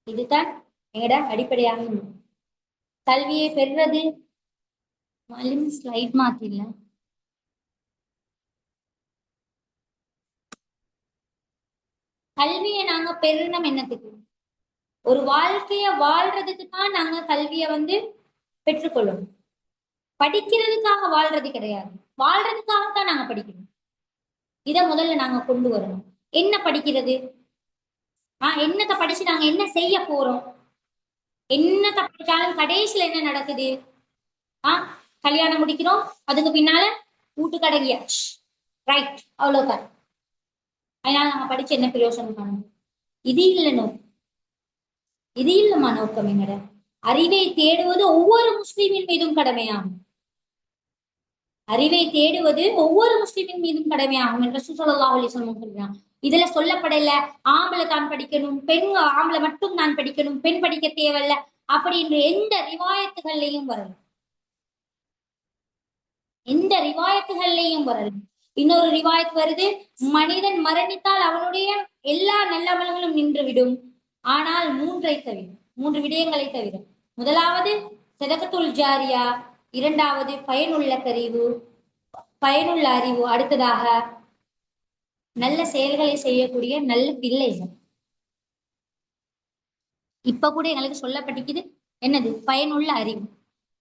இதுதான் எங்கட அடிப்படையாக கல்வியை பெறுறது. ஸ்லைட் மாத்தில. கல்வியை நாங்க பெறணும் என்னத்துக்கு? ஒரு வாழ்க்கைய வாழ்றதுக்கு தான் நாங்க கல்வியை பெற்றுக்கொள்ளணும். படிக்கிறதுக்காக வாழ்றது கிடையாது, வாழ்றதுக்காகத்தான் நாங்க படிக்கணும். இத முதல்ல நாங்க கொண்டு வரணும். என்ன படிக்கிறது? என்னத்தை படிச்சு நாங்க என்ன செய்ய போறோம்? என்னத்தை படிச்சாலும் கடைசியில என்ன நடக்குது? கல்யாணம் முடிக்கிறோம், அதுக்கு பின்னால வீட்டு கடங்கியாச்சு, ரைட், அவ்வளவுதான். அதனால நாங்க படிச்சு என்ன பிரயோசனம் பண்ணணும்? இது இல்ல நோக்கம். இது இல்லம்மா நோக்கம். எங்கட அறிவை தேடுவது ஒவ்வொரு முஸ்லிமின் மீதும் கடமையாகும். அறிவை தேடுவது ஒவ்வொரு முஸ்லிமின் மீதும் கடமையாகும் என்று ரசூல் ஸல்லல்லாஹு அலைஹி வஸல்லம் சொல்றாங்க. இதுல சொல்லப்படல ஆம்பளை தான் படிக்கணும், பெண் ஆம்பளை மட்டும் நான் படிக்கணும், பெண் படிக்க தேவையில்ல அப்படின்ற எந்த ரிவாயத்துகள்லையும் வரல. எந்த ரிவாயத்துகள்லையும் வரல. இன்னொரு ரிவாயத் வருது, மனிதன் மரணித்தால் அவனுடைய எல்லா நல்லவர்களும் நின்றுவிடும், ஆனால் மூன்று விடயங்களை தவிர. முதலாவது சதகத்துல் ஜாரியா, இரண்டாவது பயனுள்ள அறிவு, அடுத்ததாக நல்ல செயல்களை செய்யக்கூடிய நல்ல பிள்ளைகள். இப்ப கூட எங்களுக்கு சொல்லப்பட்டிருக்குது என்னது? பயனுள்ள அறிவு.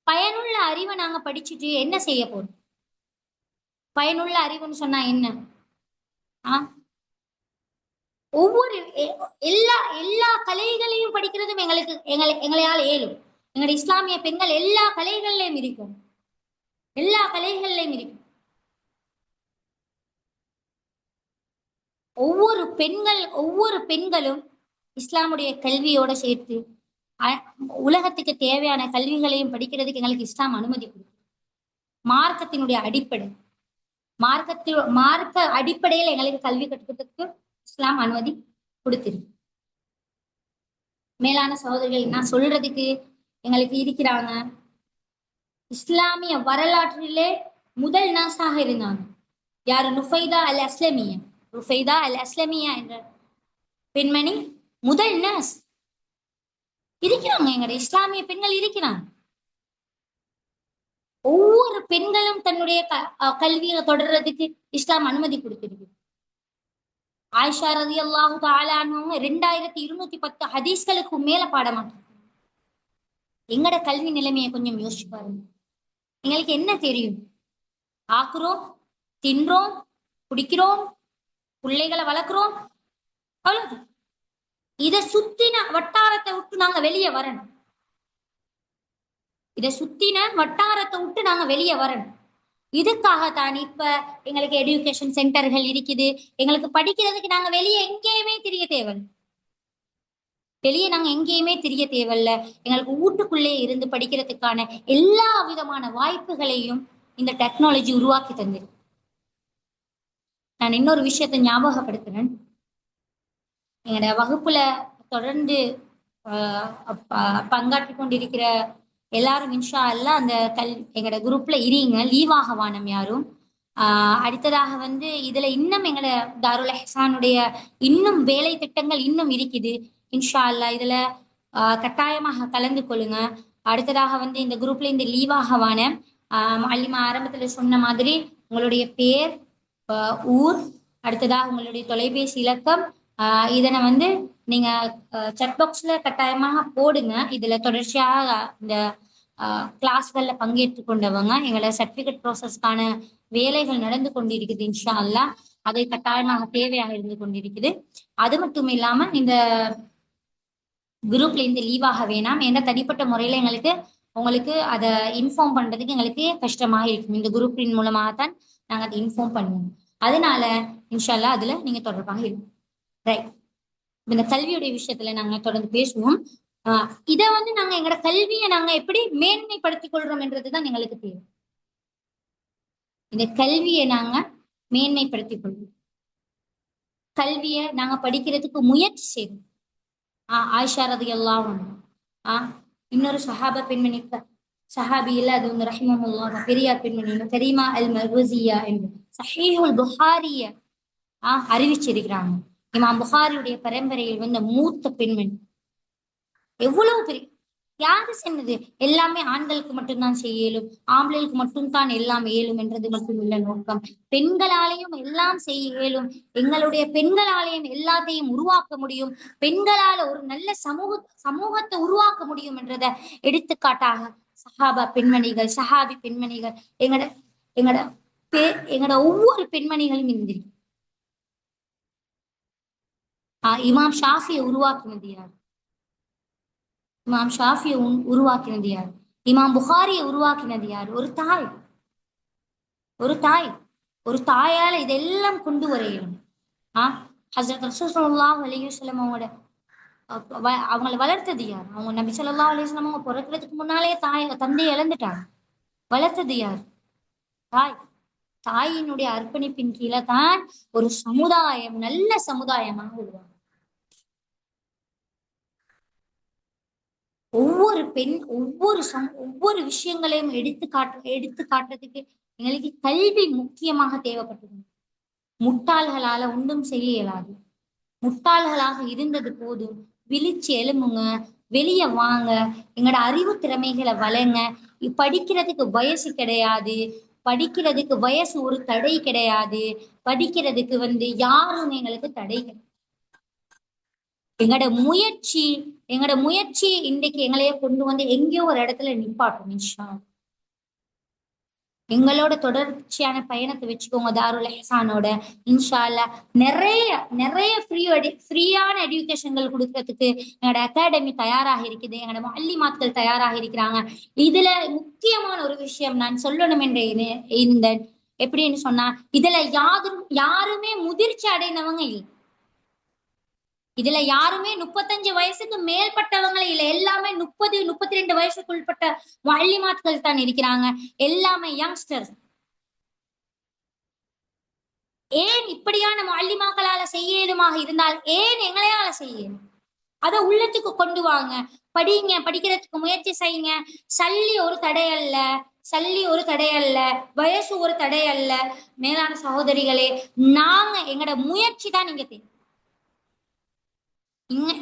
பயனுள்ள அறிவை நாங்க படிச்சுட்டு என்ன செய்ய போறோம்? பயனுள்ள அறிவுன்னு சொன்னா என்ன? ஒவ்வொரு எல்லா எல்லா கலைகளையும் படிக்கிறதும் எங்களையால் ஏலும். எங்களுடைய இஸ்லாமிய பெண்கள் எல்லா கலைகள்லையும் இருக்கும், எல்லா கலைகள்லையும் இருக்கும். ஒவ்வொரு பெண்களும் இஸ்லாமுடைய கல்வியோட சேர்த்து உலகத்துக்கு தேவையான கல்விகளையும் படிக்கிறதுக்கு எங்களுக்கு இஸ்லாம் அனுமதி கொடுக்கும். மார்க்கத்தினுடைய அடிப்படை, மார்க்க அடிப்படையில் எங்களுக்கு கல்வி கற்றுக்கிறதுக்கு இஸ்லாம் அனுமதி கொடுத்திருக்கு. மேலான சகோதரிகள், நான் சொல்றதுக்கு எங்களுக்கு இருக்கிறாங்க. இஸ்லாமிய வரலாற்றிலே முதல் நாசாக இருந்தாங்க யாரு? நுஃபைதா அல் அஸ்லமியா. ருஃபைதா அல் அஸ்லமியா என்ற பெண்மணி முதல் நர்ஸ் இருக்கிறாங்க. எங்களுடைய இஸ்லாமிய பெண்கள் இருக்கிறாங்க. ஒவ்வொரு பெண்களும் தன்னுடைய கல்வியை தொடர்றதுக்கு இஸ்லாம் அனுமதி கொடுத்திருக்கு. ஆயிஷா ரலியல்லாஹு தஆலா அன்ஹா 2210 ஹதீஸ்களுக்கு மேல பாடமாட்டாங்க. எங்கட கல்வி நிலைமையை கொஞ்சம் யோசிச்சு பாருங்க. எங்களுக்கு என்ன தெரியும்? ஆக்குறோம், தின்றோம், குடிக்கிறோம், பிள்ளைகளை வளர்க்கிறோம், அவ்வளவு. இதை சுத்தின வட்டாரத்தை விட்டு நாங்க வெளியே வரணும். இதை சுத்தின வட்டாரத்தை விட்டு நாங்க வெளியே வரணும். இதுக்காகத்தான் இப்ப எங்களுக்கு எஜுகேஷன் சென்டர்கள் இருக்குது. எங்களுக்கு படிக்கிறதுக்கு நாங்க வெளியே எங்கேயுமே தெரிய தேவையில்லை. வெளியே நாங்க எங்கேயுமே தெரிய தேவையில்ல. எங்களுக்கு வீட்டுக்குள்ளே இருந்து படிக்கிறதுக்கான எல்லா விதமான வாய்ப்புகளையும் இந்த டெக்னாலஜி உருவாக்கி தந்திருக்கு. நான் இன்னொரு விஷயத்தை ஞாபகப்படுத்துறேன். எங்களோட வகுப்புல தொடர்ந்து பங்காற்றி கொண்டிருக்கிற எல்லாரும் இன்ஷா அல்லா அந்த எங்களோட குரூப்ல இருங்க, லீவாக வானம் யாரும். அடுத்ததாக வந்து இதுல இன்னும் எங்களோட தாருல் இஹ்சானுடைய இன்னும் வேலை திட்டங்கள் இன்னும் இருக்குது. இன்ஷா அல்லா இதுல கட்டாயமாக கலந்து கொள்ளுங்க. அடுத்ததாக வந்து இந்த குரூப்ல இந்த லீவாக வானம் மாலிமா ஆரம்பத்துல சொன்ன மாதிரி உங்களுடைய பேர், ஊர், அடுத்ததாக உங்களுடைய தொலைபேசி இலக்கம், இதனை வந்து நீங்க செக் பாக்ஸ்ல கட்டாயமாக போடுங்க. இதுல தொடர்ச்சியாக இந்த கிளாஸ்கள்ல பங்கேற்று கொண்டவங்க எங்களோட சர்டிபிகேட் ப்ராசஸ்க்கான வேலைகள் நடந்து கொண்டிருக்குது. இன்ஷா அல்லா அதை கட்டாயமாக தேவையாக இருந்து கொண்டிருக்குது. அது மட்டும் இல்லாம இந்த குரூப்ல இருந்து லீவாக வேணாம். எந்த தனிப்பட்ட முறையில உங்களுக்கு அதை இன்ஃபார்ம் பண்றதுக்கு எங்களுக்கு கஷ்டமாக இருக்கும். இந்த குரூப்பின் மூலமாகத்தான் நாங்க அதை இன்ஃபார்ம் பண்ணுவோம். அதனால இன்ஷா அல்லா அதுல நீங்க தொடர்பாக இருக்கும். ரைட். இந்த கல்வியுடைய விஷயத்துல நாங்க தொடர்ந்து பேசுவோம். இத வந்து நாங்க எங்களோட கல்வியை நாங்க எப்படி மேன்மைப்படுத்திக் கொள்றோம் என்றதுதான் எங்களுக்கு தேவை. இந்த கல்வியை நாங்க மேன்மைப்படுத்திக் கொள்வோம். கல்வியை நாங்க படிக்கிறதுக்கு முயற்சி செய்வோம். ஆயிஷா ரலியல்லாஹு அன்ஹா இன்னொரு சஹாபா பெண்மணி, சஹாபி இல்ல, அது வந்து ரஹிமஹுல்லாஹ் பெரியார் பெண்மணி கரீமா அல் மர்வசியா என்று சஹீஹுல் புகாரிய அறிவிச்சிருக்கிறாங்க. இமாம் புகாரியுடைய பரம்பரையில் வந்த மூத்த பெண்மணி. எவ்வளவு பெரிய, யாரு சொன்னது எல்லாமே ஆண்களுக்கு மட்டும்தான் செய்ய இயலும், ஆம்பளைகளுக்கு மட்டும்தான் எல்லாம் இயலும் என்றது மட்டும் இல்ல நோக்கம். பெண்களாலேயும் எல்லாம் செய்ய இயலும். எங்களுடைய பெண்களாலேயும் எல்லாத்தையும் உருவாக்க முடியும். பெண்களால ஒரு நல்ல சமூகத்தை உருவாக்க முடியும் என்றத எடுத்துக்காட்டாக சஹாபா பெண்மணிகள், சஹாபி பெண்மணிகள், எங்கட ஒவ்வொரு பெண்மணிகளும் இருந்திருக்கு. இமாம் ஷாஃபியை உருவாக்கினது யார்? இமாம் ஷாஃபியை உருவாக்கினது யார்? இமாம் புகாரியை உருவாக்கினது யார்? ஒரு தாய். ஒரு தாயால இதெல்லாம் கொண்டு வர இயலும். ஹஸரத் ரசூல் ஸல்லல்லாஹு அலைஹி வஸல்லம் அவங்களை வளர்த்தது யார்? அவங்க நபி ஸல்லல்லாஹு அலைஹி வஸல்லம் அவங்க பிறக்கிறதுக்கு முன்னாலே தந்தையை இழந்துட்டாங்க. வளர்த்தது யார்? தாய். தாயினுடைய அர்ப்பணிப்பின் கீழே தான் ஒரு சமுதாயம் நல்ல சமுதாயமாக உருவாகும். ஒவ்வொரு விஷயங்களையும் எடுத்து காட்டுறதுக்கு எங்களுக்கு கல்வி முக்கியமாக தேவைப்பட்டது. முட்டாள்களால ஒன்றும் செய்ய இயலாது. முட்டாள்களாக இருந்தது போதும். விழிச்சு எழும்புங்க, வெளியே வாங்க, எங்களோட அறிவு திறமைகளை வளங்க. படிக்கிறதுக்கு வயசு கிடையாது, படிக்கிறதுக்கு வயசு ஒரு தடை கிடையாது. படிக்கிறதுக்கு வந்து யாரும் எங்களுக்கு தடை கிடையாது. எங்களோட முயற்சி இன்றைக்கு எங்களையே கொண்டு வந்து எங்கேயோ ஒரு இடத்துல நிப்பாட்டும் இன்ஷா. எங்களோட தொடர்ச்சியான பயணத்தை வச்சுக்கோங்க தாருல் இஹ்சானோட. இன்ஷா அல்லாஹ் நிறைய நிறைய ஃப்ரீயான எஜுகேஷன்கள் கொடுக்கறதுக்கு எங்களோட அகாடமி தயாராக இருக்குது, எங்களோட மல்லிமாத்கள் தயாராக இருக்கிறாங்க. இதுல முக்கியமான ஒரு விஷயம் நான் சொல்லணும் என்ற இந்த எப்படின்னு சொன்னா, இதுல யாருமே முதிர்ச்சி அடைந்தவங்க இல்லை. இதுல யாருமே 35 வயசுக்கு மேற்பட்டவங்களே இல்லை. எல்லாமே 30 32 வயசுக்குள்பட்ட வள்ளிமாட்கள் தான் இருக்கிறாங்க. எல்லாமே யங்ஸ்டர்ஸ். ஏன் இப்படியான வள்ளிமாக்களால செய்யலுமாக இருந்தால் ஏன் எங்களையால செய்யணும்? அதை உள்ளத்துக்கு கொண்டு வாங்க. படிங்க, படிக்கிறதுக்கு முயற்சி செய்யுங்க. சல்லி ஒரு தடை அல்ல, சல்லி ஒரு தடை அல்ல, வயசு ஒரு தடை அல்ல. மேலான சகோதரிகளே, நாங்க எங்களோட முயற்சி தான் நீங்க தேவை.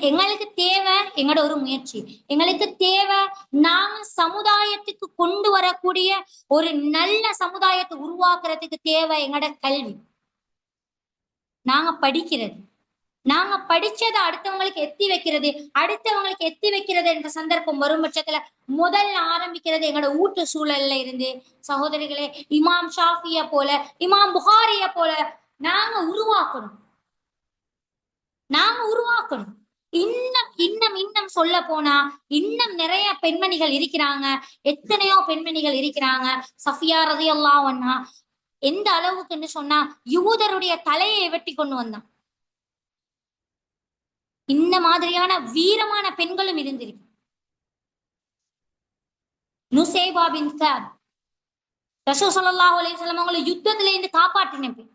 எங்களுக்கு தேவை எங்களோட ஒரு முயற்சி. எங்களுக்கு தேவை நாம சமுதாயத்துக்கு கொண்டு வரக்கூடிய ஒரு நல்ல சமுதாயத்தை உருவாக்குறதுக்கு தேவை எங்களோட கல்வி. நாங்க படிக்கிறது, நாங்க படிச்சதை அடுத்தவங்களுக்கு எத்தி வைக்கிறது. அடுத்தவங்களுக்கு எத்தி வைக்கிறது என்ற சந்தர்ப்பம் வரும் பட்சத்துல முதல்ல ஆரம்பிக்கிறது எங்களோட ஊட்டு சூழல்ல இருந்து. சகோதரிகளே, இமாம் ஷாஃபிய போல, இமாம் புகாரிய போல நாங்க உருவாக்கணும். நாங்க உருவாக்கணும். இன்னும் இன்னும் இன்னும் சொல்ல போனா இன்னும் நிறைய பெண்மணிகள் இருக்கிறாங்க. எத்தனையோ பெண்மணிகள் இருக்கிறாங்க. சஃபியா ரலியல்லாஹு அன்ஹா எந்த அளவுக்குன்னு சொன்னா யூதருடைய தலையை வெட்டி கொண்டு வந்தான். இந்த மாதிரியான வீரமான பெண்களும் இருந்திருக்கு. நுசைபா பின் கஅப் ரசூல் ஸல்லல்லாஹு அலைஹி வஸல்லம் அவங்களை யுத்தத்துல இருந்து காப்பாற்றின பெண்.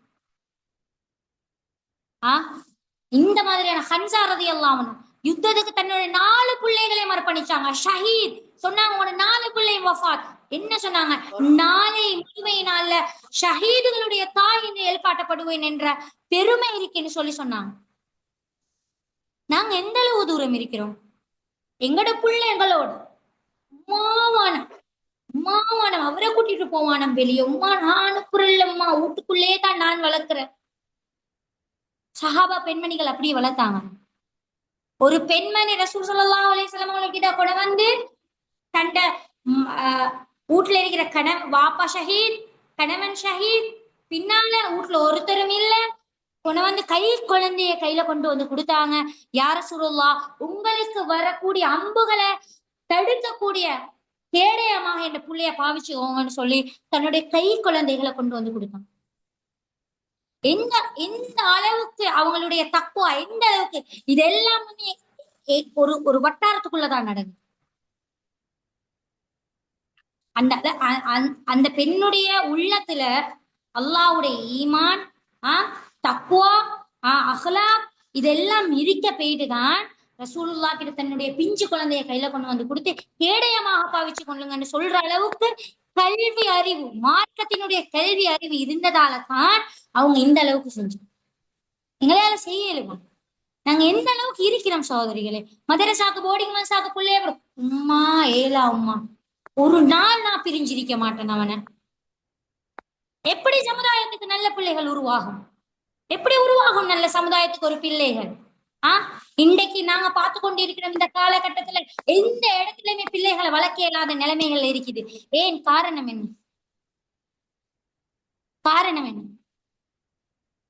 இந்த மாதிரியான ஹன்சா ரலியல்லாஹு அன்ஹு யுத்தத்துக்கு தன்னோட 4 பிள்ளைகளை அர்ப்பணிச்சாங்க. ஷஹீத் சொன்னாங்க, உங்களோட 4 பிள்ளை வஃபாத். என்ன சொன்னாங்க? நாளை முழுமை நாள்ல ஷஹீதுகளுடைய தாய் என்று எழுப்பாட்டப்படுவேன் என்ற பெருமை இருக்குன்னு சொன்னாங்க. நாங்க எந்த அளவு தூரம் இருக்கிறோம்? எங்கட புள்ள எங்களோட உமாவானம் உமாவானம் அவரை கூட்டிட்டு போவானம் வெளியே. உமா நான் அனுப்புறல்லம்மா, வீட்டுக்குள்ளே தான் நான் வளர்க்கிறேன். சஹாபா பெண்மணிகள் அப்படியே வளர்த்தாங்க. ஒரு பெண்மணி ரசூல் ஸல்லல்லாஹு அலைஹி வஸல்லம் கிட்ட கூட வந்து தண்ட வீட்டுல இருக்கிற வாப்பா ஷஹீத், கணவன் ஷஹீத், பின்னால வீட்டுல ஒருத்தரும் இல்ல, கொண்டு வந்து குழந்தைய கையில கொண்டு வந்து கொடுத்தாங்க. யார ரசூலுல்லாஹ், உங்களுக்கு வரக்கூடிய அம்புகளை தடுக்கக்கூடிய கேடயமாக என்ற புள்ளைய பாவிச்சுக்கோங்கன்னு சொல்லி தன்னுடைய குழந்தைகளை கொண்டு வந்து கொடுத்தாங்க. எந்த எந்த அளவுக்கு அவங்களுடைய தக்குவா, எந்த அளவுக்கு இது எல்லாமே ஒரு ஒரு வட்டாரத்துக்குள்ளதான் நடக்குது. அந்த அந்த பெண்ணுடைய உள்ளத்துல அல்லாஹ்வுடைய ஈமான், தக்குவா, அஹ்லாக் இதெல்லாம் இருக்க போயிட்டுதான் ரசூலுல்லாஹ் கிட்ட தன்னுடைய பிஞ்சு குழந்தைய கையில கொண்டு வந்து கொடுத்து கேடயமாக பாவிச்சு கொள்ளுங்கன்னு சொல்ற அளவுக்கு கல்வி அறிவு, மார்க்கத்தினுடைய கல்வி அறிவு இருந்ததால தான் அவங்க இந்த அளவுக்கு செஞ்சோம். எங்களால செய்யலுமா? நாங்க எந்த அளவுக்கு இருக்கிறோம் சகோதரிகளே? மதரசாக்கு போர்டிங் மதரசாக்கு பிள்ளைய உம்மா ஏலா உம்மா ஒரு நாள் நான் பிரிஞ்சிருக்க மாட்டேன் அவனை. எப்படி சமுதாயத்துக்கு நல்ல பிள்ளைகள் உருவாகும்? எப்படி உருவாகும் நல்ல சமுதாயத்துக்கு ஒரு பிள்ளைகள்? இன்றைக்கு நாங்க பார்த்து கொண்டிருக்கிற இந்த காலகட்டத்துல எந்த இடத்துலயுமே பிள்ளைகளை வளர்க்க இயலாத நிலைமைகள் இருக்குது. ஏன்? காரணம் என்ன? காரணம் என்ன?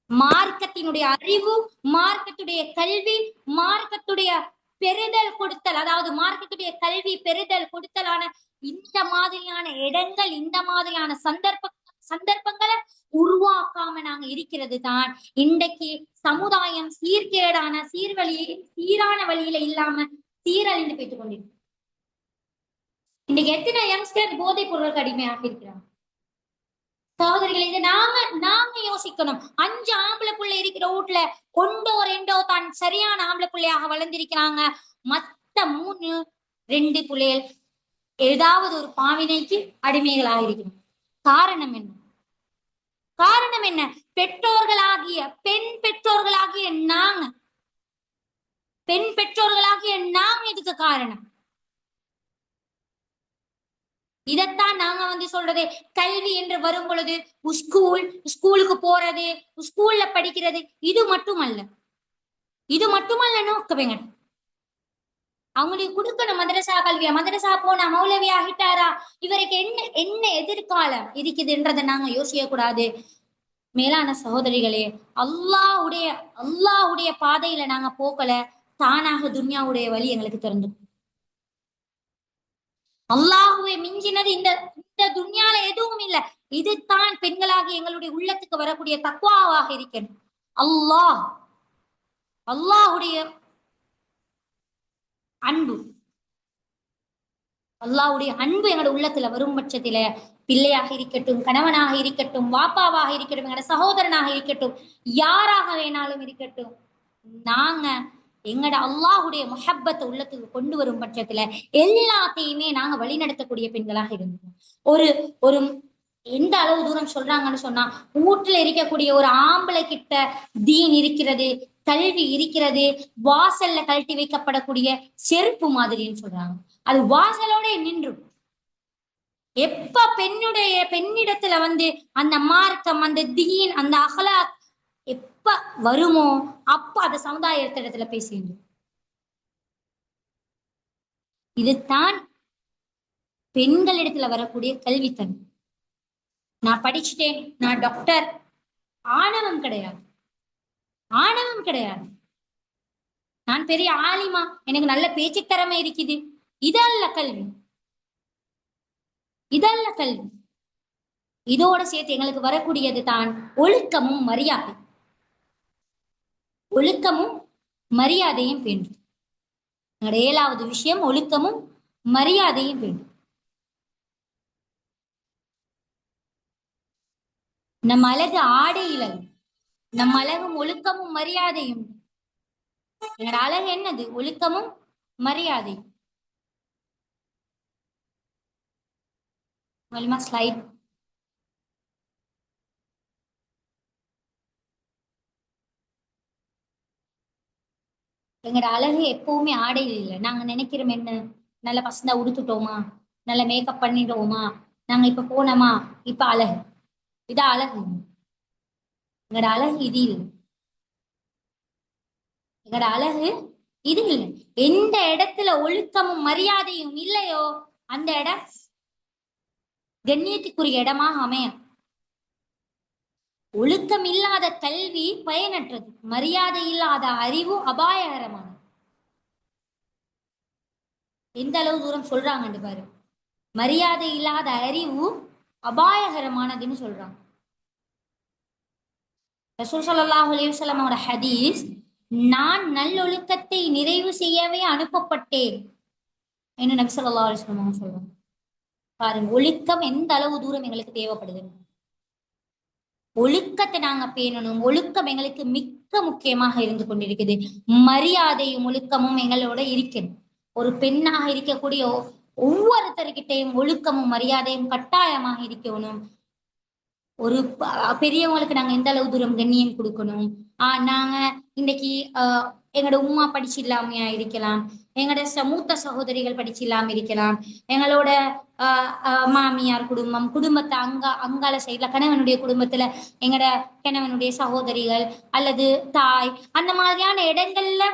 மார்க்கத்தினுடைய அறிவு, மார்க்கத்துடைய கல்வி, மார்க்கத்துடைய பெறுதல் கொடுத்தல், அதாவது மார்க்கத்துடைய கல்வி பெறுதல் கொடுத்தலான இந்த மாதிரியான இடங்கள், இந்த மாதிரியான சந்தர்ப்பங்களை உருவாக்காம நாங்க இருக்கிறது தான் இன்றைக்கு சமுதாயம் சீர்கேடான சீரான வழியில இல்லாம சீரழிந்து போய்த்து கொண்டிருக்கு. இன்னைக்கு எத்தனை யங்ஸ்டர் போதைப் பொருளுக்கு அடிமையாக இருக்கிறாங்க சகோதரிகள். இதை நாங்க யோசிக்கணும். 5 ஆம்பளை பிள்ளை இருக்கிற வீட்டுல 1 2 தான் சரியான ஆம்பளை பிள்ளையாக வளர்ந்திருக்கிறாங்க. மத்த 3 2 பிள்ளைகள் ஏதாவது ஒரு பாவினைக்கு அடிமைகளாக இருக்கிறோம். காரணம் என்ன? காரணம் என்ன? பெற்றோர்களாகிய பெண் பெற்றோர்களாகிய நாங்க இதுக்கு காரணம். இதைத்தான் நாங்க வந்து சொல்றது. கல்வி என்று வரும் பொழுது ஸ்கூலுக்கு போறது, ஸ்கூல்ல படிக்கிறது, இது மட்டுமல்ல நோக்கவேங்க. அவங்களுக்கு கொடுக்கணும் மதரசா கல்வியா. மதரசா போனா மௌலவி ஆகிட்டாரா, இவருக்கு என்ன என்ன எதிர்காலம் இருக்குதுன்றதை நாங்க யோசிக்க கூடாது. மேலான சகோதரிகளே, அல்லாஹ்வுடைய அல்லாஹ்வுடைய பாதையில நாங்க போகல, தானாக துன்யாவுடைய வழி எங்களுக்கு திறந்து. அல்லாஹுவை மிஞ்சினது இந்த இந்த துன்யால எதுவும் இல்லை. இதுதான் பெண்களாகி எங்களுடைய உள்ளத்துக்கு வரக்கூடிய தக்வாவாக இருக்கணும். அல்லாஹ் அல்லாஹுடைய அன்பு அல்லாஹ்வுடைய அன்பு எங்களோட உள்ளத்துல வரும் பட்சத்தில பிள்ளையாக இருக்கட்டும், கணவனாக இருக்கட்டும், வாப்பாவாக இருக்கட்டும், எங்களோட சகோதரனாக இருக்கட்டும், யாராக வேணாலும் இருக்கட்டும், நாங்க எங்கட அல்லாஹ்வுடைய முஹப்பத்தை உள்ளத்துக்கு கொண்டு வரும் பட்சத்துல எல்லாத்தையுமே நாங்க வழிநடத்தக்கூடிய பெண்களாக இருந்தோம். ஒரு ஒரு எந்த அளவு தூரம் சொல்றாங்கன்னு சொன்னா, வீட்டுல இருக்கக்கூடிய ஒரு ஆம்பளை கிட்ட தீன் இருக்கிறது, கல்வி இருக்கிறது, வாசல்ல கழட்டி வைக்கப்படக்கூடிய செருப்பு மாதிரின்னு சொல்றாங்க. அது வாசலோட நின்றும் எப்ப பெண்ணிடத்துல அந்த மார்க்கம், அந்த தீன், அந்த அகலாக் எப்ப வருமோ அப்ப அந்த சமுதாயத்திடத்துல பேசிடு. இதுதான் பெண்களிடத்துல வரக்கூடிய கல்வித்தன்மை. நான் படிச்சுட்டேன், நான் டாக்டர், ஆணவம் கிடையாது, ஆணவம் கிடையாது. நான் பெரிய ஆலிமா, எனக்கு நல்ல பேச்சு திறமை இருக்குது, இதல்ல கல்வி, இதல்ல கல்வி. இதோட சேர்த்து எங்களுக்கு வரக்கூடியது தான் ஒழுக்கமும் மரியாதை. ஒழுக்கமும் மரியாதையும் வேண்டும். எங்களுடைய 7வது விஷயம் ஒழுக்கமும் மரியாதையும் வேண்டும். நம் அழகு ஆடையில, நம் அழகும் ஒழுக்கமும் மரியாதையும். எங்களோட அழகு என்னது? ஒழுக்கமும் மரியாதையும். ஸ்லைட். எங்களோட அழகு எப்பவுமே ஆடையில் இல்லை. நாங்க நினைக்கிறோம் என்ன, நல்ல பசந்தா உடுத்துட்டோமா, நல்ல மேக்கப் பண்ணிட்டோமா, நாங்க இப்ப போனோமா, இப்ப அழகு, இது அழகு. எங்களோட அழகு இது இல்லை. எங்களோட அழகு இது இல்லை. எந்த இடத்துல ஒழுக்கமும் மரியாதையும் இல்லையோ அந்த இடம் கண்ணியத்துக்குரிய இடமாக அமையும். ஒழுக்கம் இல்லாத கல்வி பயனற்றது, மரியாதை இல்லாத அறிவு அபாயகரமானது. எந்த அளவு தூரம் சொல்றாங்கன்னு பாரு. மரியாதை இல்லாத அறிவு அபாயகரமானதுன்னு சொல்றாங்க. ரசூல் ஸல்லல்லாஹு அலைஹி வஸல்லம் அவரோட ஹதீஸ், நான் நல்லொழுக்கத்தை நிறைவு செய்யவே அனுப்பப்பட்டேன் என்று நபி ஸல்லல்லாஹு அலைஹி வஸல்லம் சொல்றாங்க. பாருங்க, ஒழுக்கம் எந்த அளவு தூரம் எங்களுக்கு தேவைப்படுது. ஒழுக்கத்தை நாங்க பேணணும். ஒழுக்கம் எங்களுக்கு மிக்க முக்கியமாக இருந்து கொண்டிருக்குது. மரியாதையும் ஒழுக்கமும் எங்களோட இருக்கணும். ஒரு பெண்ணாக இருக்கக்கூடிய ஒவ்வொருத்தருக்கிட்டையும் ஒழுக்கமும் மரியாதையும் கட்டாயமாக இருக்கணும். ஒரு பெரியவங்களுக்கு நாங்க எந்த அளவு தூரம் கண்ணியம் கொடுக்கணும். நாங்க இன்னைக்கு எங்களோட உம்மா படிச்சு இல்லாமையா இருக்கலாம், எங்களோட மூத்த சகோதரிகள் படிச்சு இல்லாம இருக்கலாம், எங்களோட மாமியார் குடும்பத்தை அங்கால சைட்ல கணவனுடைய குடும்பத்துல எங்களோட கணவனுடைய சகோதரிகள் அல்லது தாய், அந்த மாதிரியான இடங்கள்ல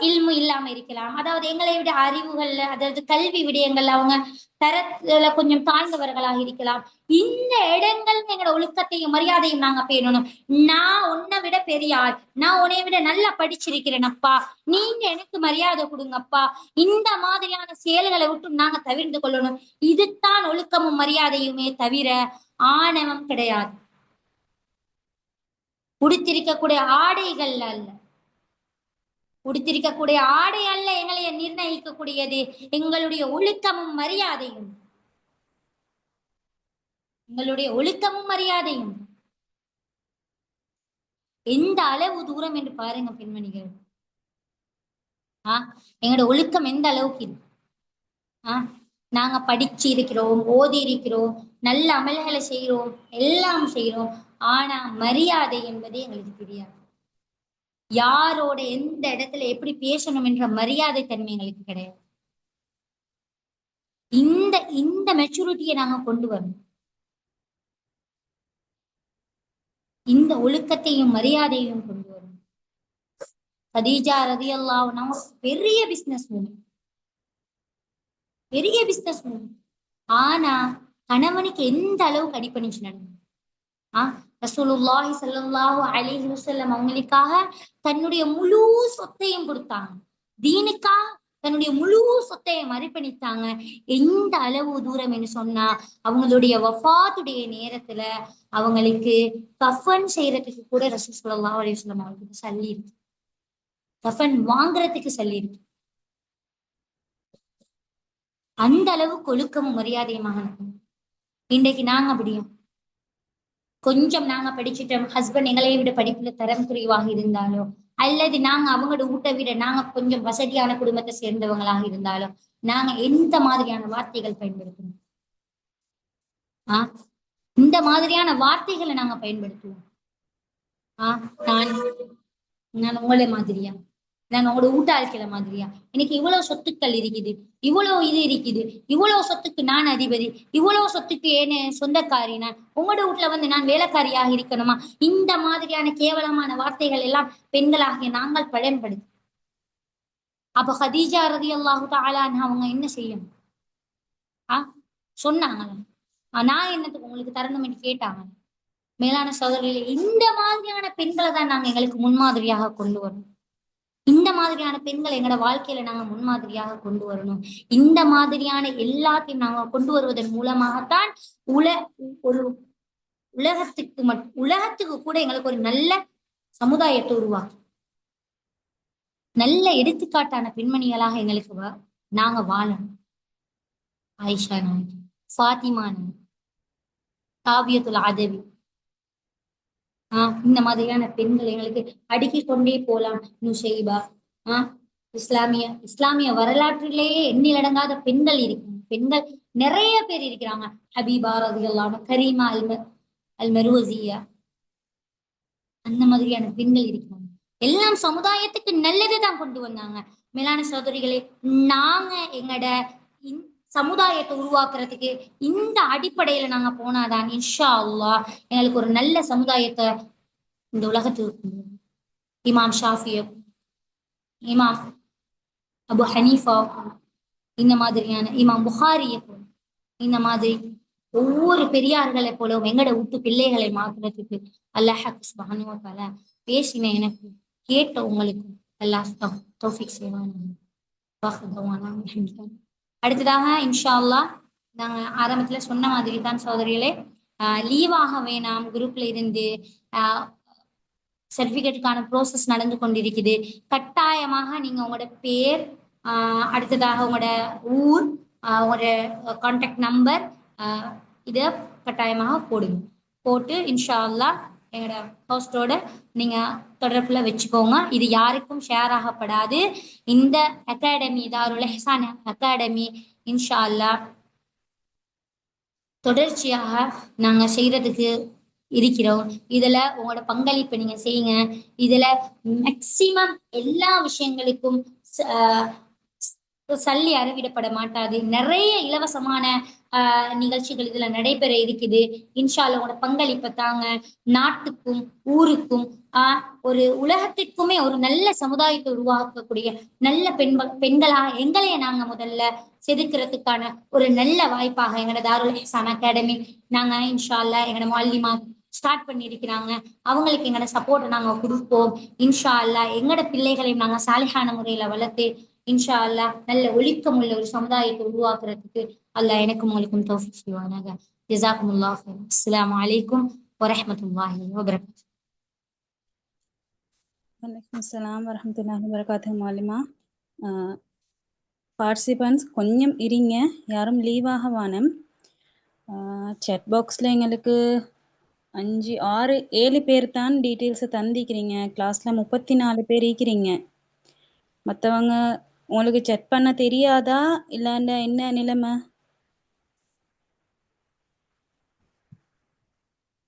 இல்மு இல்லாம இருக்கலாம். அதாவது எங்களை விட அறிவுகள்ல, அதாவது கல்வி விடயங்கள்ல அவங்க தரத்துல கொஞ்சம் தாழ்ந்தவர்களாக இருக்கலாம். இந்த இடங்கள் எங்களோட ஒழுக்கத்தையும் மரியாதையும் நாங்க பேணணும். நான் உன்னை விட பெரிய ஆள், நான் உன்னை விட நல்லா படிச்சிருக்கிறேன் அப்பா, நீங்க எனக்கு மரியாதை கொடுங்கப்பா, இந்த மாதிரியான செயல்களை விட்டு நாங்க தவிர்த்து கொள்ளணும். இதுதான் ஒழுக்கமும் மரியாதையுமே தவிர ஆணவம் கிடையாது. உடுத்திருக்கக்கூடிய ஆடைகள்ல அல்ல, உடுத்திருக்கக்கூடிய ஆடை அல்ல எங்களை நிர்ணயிக்கக்கூடியது, எங்களுடைய ஒழுக்கமும் மரியாதையும். எங்களுடைய ஒழுக்கமும் மரியாதையும் எந்த அளவு தூரம் என்று பாருங்க பெண்மணிகள். எங்களோட ஒழுக்கம் எந்த அளவுக்கு நாங்க படிச்சு இருக்கிறோம், ஓதி இருக்கிறோம், நல்ல அமல்களை செய்கிறோம், எல்லாம் செய்கிறோம். ஆனா மரியாதை என்பதே எங்களுக்கு தெரியாது. யாரோட எந்த இடத்துல எப்படி பேசணும் என்ற மரியாதை தன்மை எங்களுக்கு கிடையாது. இந்த இந்த மெச்சூரிட்டியை நாங்க கொண்டு வரணும். இந்த ஒழுக்கத்தையும் மரியாதையும் கொண்டு வரணும். கதீஜா ரலியல்லாஹு அன்ஹா பெரிய பிசினஸ் உமன். பெரிய பிசினஸ். ஆனா கணவனுக்கு எந்த அளவுக்கு அடிபணிச்சு நடந்தது. ரசூலுல்லாஹி ஸல்லல்லாஹு அலைஹி வஸல்லம் அவங்களுக்காக தன்னுடைய முழு சொத்தையும் கொடுத்தாங்க. தீனுக்காக தன்னுடைய முழு சொத்தையும் அர்ப்பணித்தாங்க. எந்த அளவு தூரம் என்று சொன்னா, அவங்களுடைய வஃபாத்துடைய நேரத்துல அவங்களுக்கு கஃபன் செய்யறதுக்கு கூட ரசூல் ஸல்லல்லாஹு அலைஹி வஸல்லம் அவங்களுக்கு சல்லி இருக்கு. கஃபன் வாங்குறதுக்கு சல்லி இருக்கு. அந்த அளவு ஒழுக்கமும் மரியாதையுமாக இருக்கும். இன்றைக்கு நாங்க அப்படியும் கொஞ்சம் நாங்க படிச்சுட்டோம், ஹஸ்பண்ட் எங்களை விட படிப்புல தரம் குறைவாக இருந்தாலோ, அல்லது நாங்க அவங்களோட ஊட்ட விட நாங்க கொஞ்சம் வசதியான குடும்பத்தை சேர்ந்தவங்களாக இருந்தாலும், நாங்க எந்த மாதிரியான வார்த்தைகள் பயன்படுத்தணும்? ஆஹ் இந்த மாதிரியான வார்த்தைகளை நாங்க பயன்படுத்துவோம். நான் நான் உங்களே மாதிரியா? நாங்க உங்களோட ஊட்டாளிக்கிற மாதிரியா? எனக்கு இவ்வளவு சொத்துக்கள் இருக்குது, இவ்வளவு இது இருக்குது, இவ்வளவு சொத்துக்கு நான் அதிபதி, இவ்வளவு சொத்துக்கு ஏன்னு சொந்தக்காரி, நான் உங்களோட வீட்டுல வந்து நான் வேலைக்காரியாக இருக்கணுமா? இந்த மாதிரியான கேவலமான வார்த்தைகள் எல்லாம் பெண்களாகிய நாங்கள் பயன்படுத்தி, அப்ப ஹதீஜா ரலியல்லாஹு தஆலா அன்ஹா அவங்க என்ன செய்யணும்? சொன்னாங்க, நான் என்னத்துக்கு உங்களுக்கு தரணும்னு கேட்டாங்க. மேலான சகோதரிகளே, இந்த மாதிரியான பெண்களை தான் நாங்க எங்களுக்கு முன்மாதிரியாக கொண்டு வரணும். இந்த மாதிரியான பெண்களை எங்களோட வாழ்க்கையில நாங்க முன்மாதிரியாக கொண்டு வரணும். இந்த மாதிரியான எல்லாத்தையும் நாங்க கொண்டு வருவதன் மூலமாகத்தான் உல ஒரு உலகத்துக்கு கூட எங்களுக்கு ஒரு நல்ல சமுதாயத்தை உருவாக்கும். நல்ல எடுத்துக்காட்டான பெண்மணிகளாக எங்களுக்கு நாங்க வாழணும். ஆயிஷா நாயகி, ஃபாத்திமா நாயகி, காவியத்துல் அதவி, இந்த மாதிரியான பெண்கள் எங்களுக்கு அடுக்கிக் கொண்டே போலாம். நுஷைபா, இஸ்லாமிய வரலாற்றிலேயே எண்ணிலடங்காத பெண்கள் இருக்காங்க. பெண்கள் நிறைய பேர் இருக்கிறாங்க. ஹபீபா ரலியல்லாஹு அன்ஹா, கரீமா அல் மருவசியா, அந்த மாதிரியான பெண்கள் இருக்கிறாங்க. எல்லாம் சமுதாயத்துக்கு நல்லதுதான் கொண்டு வந்தாங்க. மேலான சகோதரிகளே, நாங்க எங்கட சமுதாயத்தை உருவாக்குறதுக்கு இந்த அடிப்படையில நாங்க போனாதான் இன்ஷா அல்லாஹ் எங்களுக்கு ஒரு நல்ல சமுதாயத்தை இந்த உலகத்துக்கு. இமாம் ஷாஃபியோ, இமாம் அபு ஹனீஃபா, இந்த மாதிரியான இமாம் புகாரிய, இந்த மாதிரி ஒவ்வொரு பெரியார்களை போலவும் எங்கட வீட்டு பிள்ளைகளை மாத்துறதுக்கு அல்லாஹ் சுப்ஹானஹு வ தஆலா பேசின எனக்கு கேட்ட உங்களுக்கு அல்லாஹ் தௌஃபீக் செய்வான். அடுத்ததாக இன்ஷா அல்லாஹ் நாங்க ஆரம்பத்துல சொன்ன மாதிரி தான் சகோதரிகளே, லீவாக வேணாம். குரூப்ல இருந்து சர்டிபிகேட்டுக்கான ப்ரோசஸ் நடந்து கொண்டிருக்குது. கட்டாயமாக நீங்க உங்களோட பேர், அடுத்ததாக உங்களோட ஊர், உங்களோட கான்டாக்ட் நம்பர், இதை கட்டாயமாக போடுங்க. போட்டு இன்ஷா அல்லாஹ் எங்களோட ஹோஸ்டோட நீங்க தொடர்புல வச்சுக்கோங்க. இது யாருக்கும் ஷேர் ஆகப்படாது. இந்த அகாடமி தாருல் இஹ்சான் அகாடமி இன்ஷா அல்லாஹ் தொடர்ச்சியாக நாங்க செய்யறதுக்கு இருக்கிறோம். இதுல உங்களோட பங்களிப்பை நீங்க செய்யுங்க. இதுல மேக்சிமம் எல்லா விஷயங்களுக்கும் சல்லி அறவிடப்பட மாட்டாது. நிறைய இலவசமான நிகழ்ச்சிகள் இதுல நடைபெற இருக்குது. இன்ஷா அல்லாஹ் உங்களோட பங்களிப்பை தாங்க. நாட்டுக்கும் ஊருக்கும் ஒரு உலகத்திற்குமே ஒரு நல்ல சமுதாயத்தை உருவாக்கக்கூடிய நல்ல பெண்களாக எங்களைய நாங்க முதல்ல செதுக்கிறதுக்கான ஒரு நல்ல வாய்ப்பாக எங்களோட தாருல் இஹ்சான் அகாடமி நாங்க இன்ஷா அல்லாஹ் எங்களோட மாலிமா ஸ்டார்ட் பண்ணியிருக்கிறாங்க. அவங்களுக்கு எங்களோட சப்போர்ட்டை நாங்க கொடுப்போம். இன்ஷா அல்லாஹ் எங்களோட பிள்ளைகளையும் நாங்க சாலிஹான முறையில வளர்த்து இன்ஷா அல்லாஹ் நல்ல ஒழுக்கம் உள்ள ஒரு சமுதாயத்தை உருவாக்குறதுக்கு அல்லாஹ் எனக்கும் உங்களுக்கும் தௌஃபீக் செய்வானாக. ஜஸாக்குமுல்லாஹ் ஹைரன். அஸ்ஸலாமு அலைக்கும் வரஹ்மத்துல்லாஹி வபரகாத்துஹு.
வலைக்கும் அஸ்ஸலாம் வரஹ்மத்துல்லாஹி வபரகாத்துஹு. மாலிமா, பார்ட்டிசிபன்ஸ் கொஞ்சம் இருங்க, யாரும் லீவாக வானம். சேட் பாக்ஸில் எங்களுக்கு 5, 6, 7 பேர் தான் டீட்டெயில்ஸை தந்திக்கிறீங்க. கிளாஸில் 34 பேர் இருக்கிறீங்க. மற்றவங்க உங்களுக்கு செக் பண்ண தெரியாதா இல்லைன்னா என்ன நிலைமை?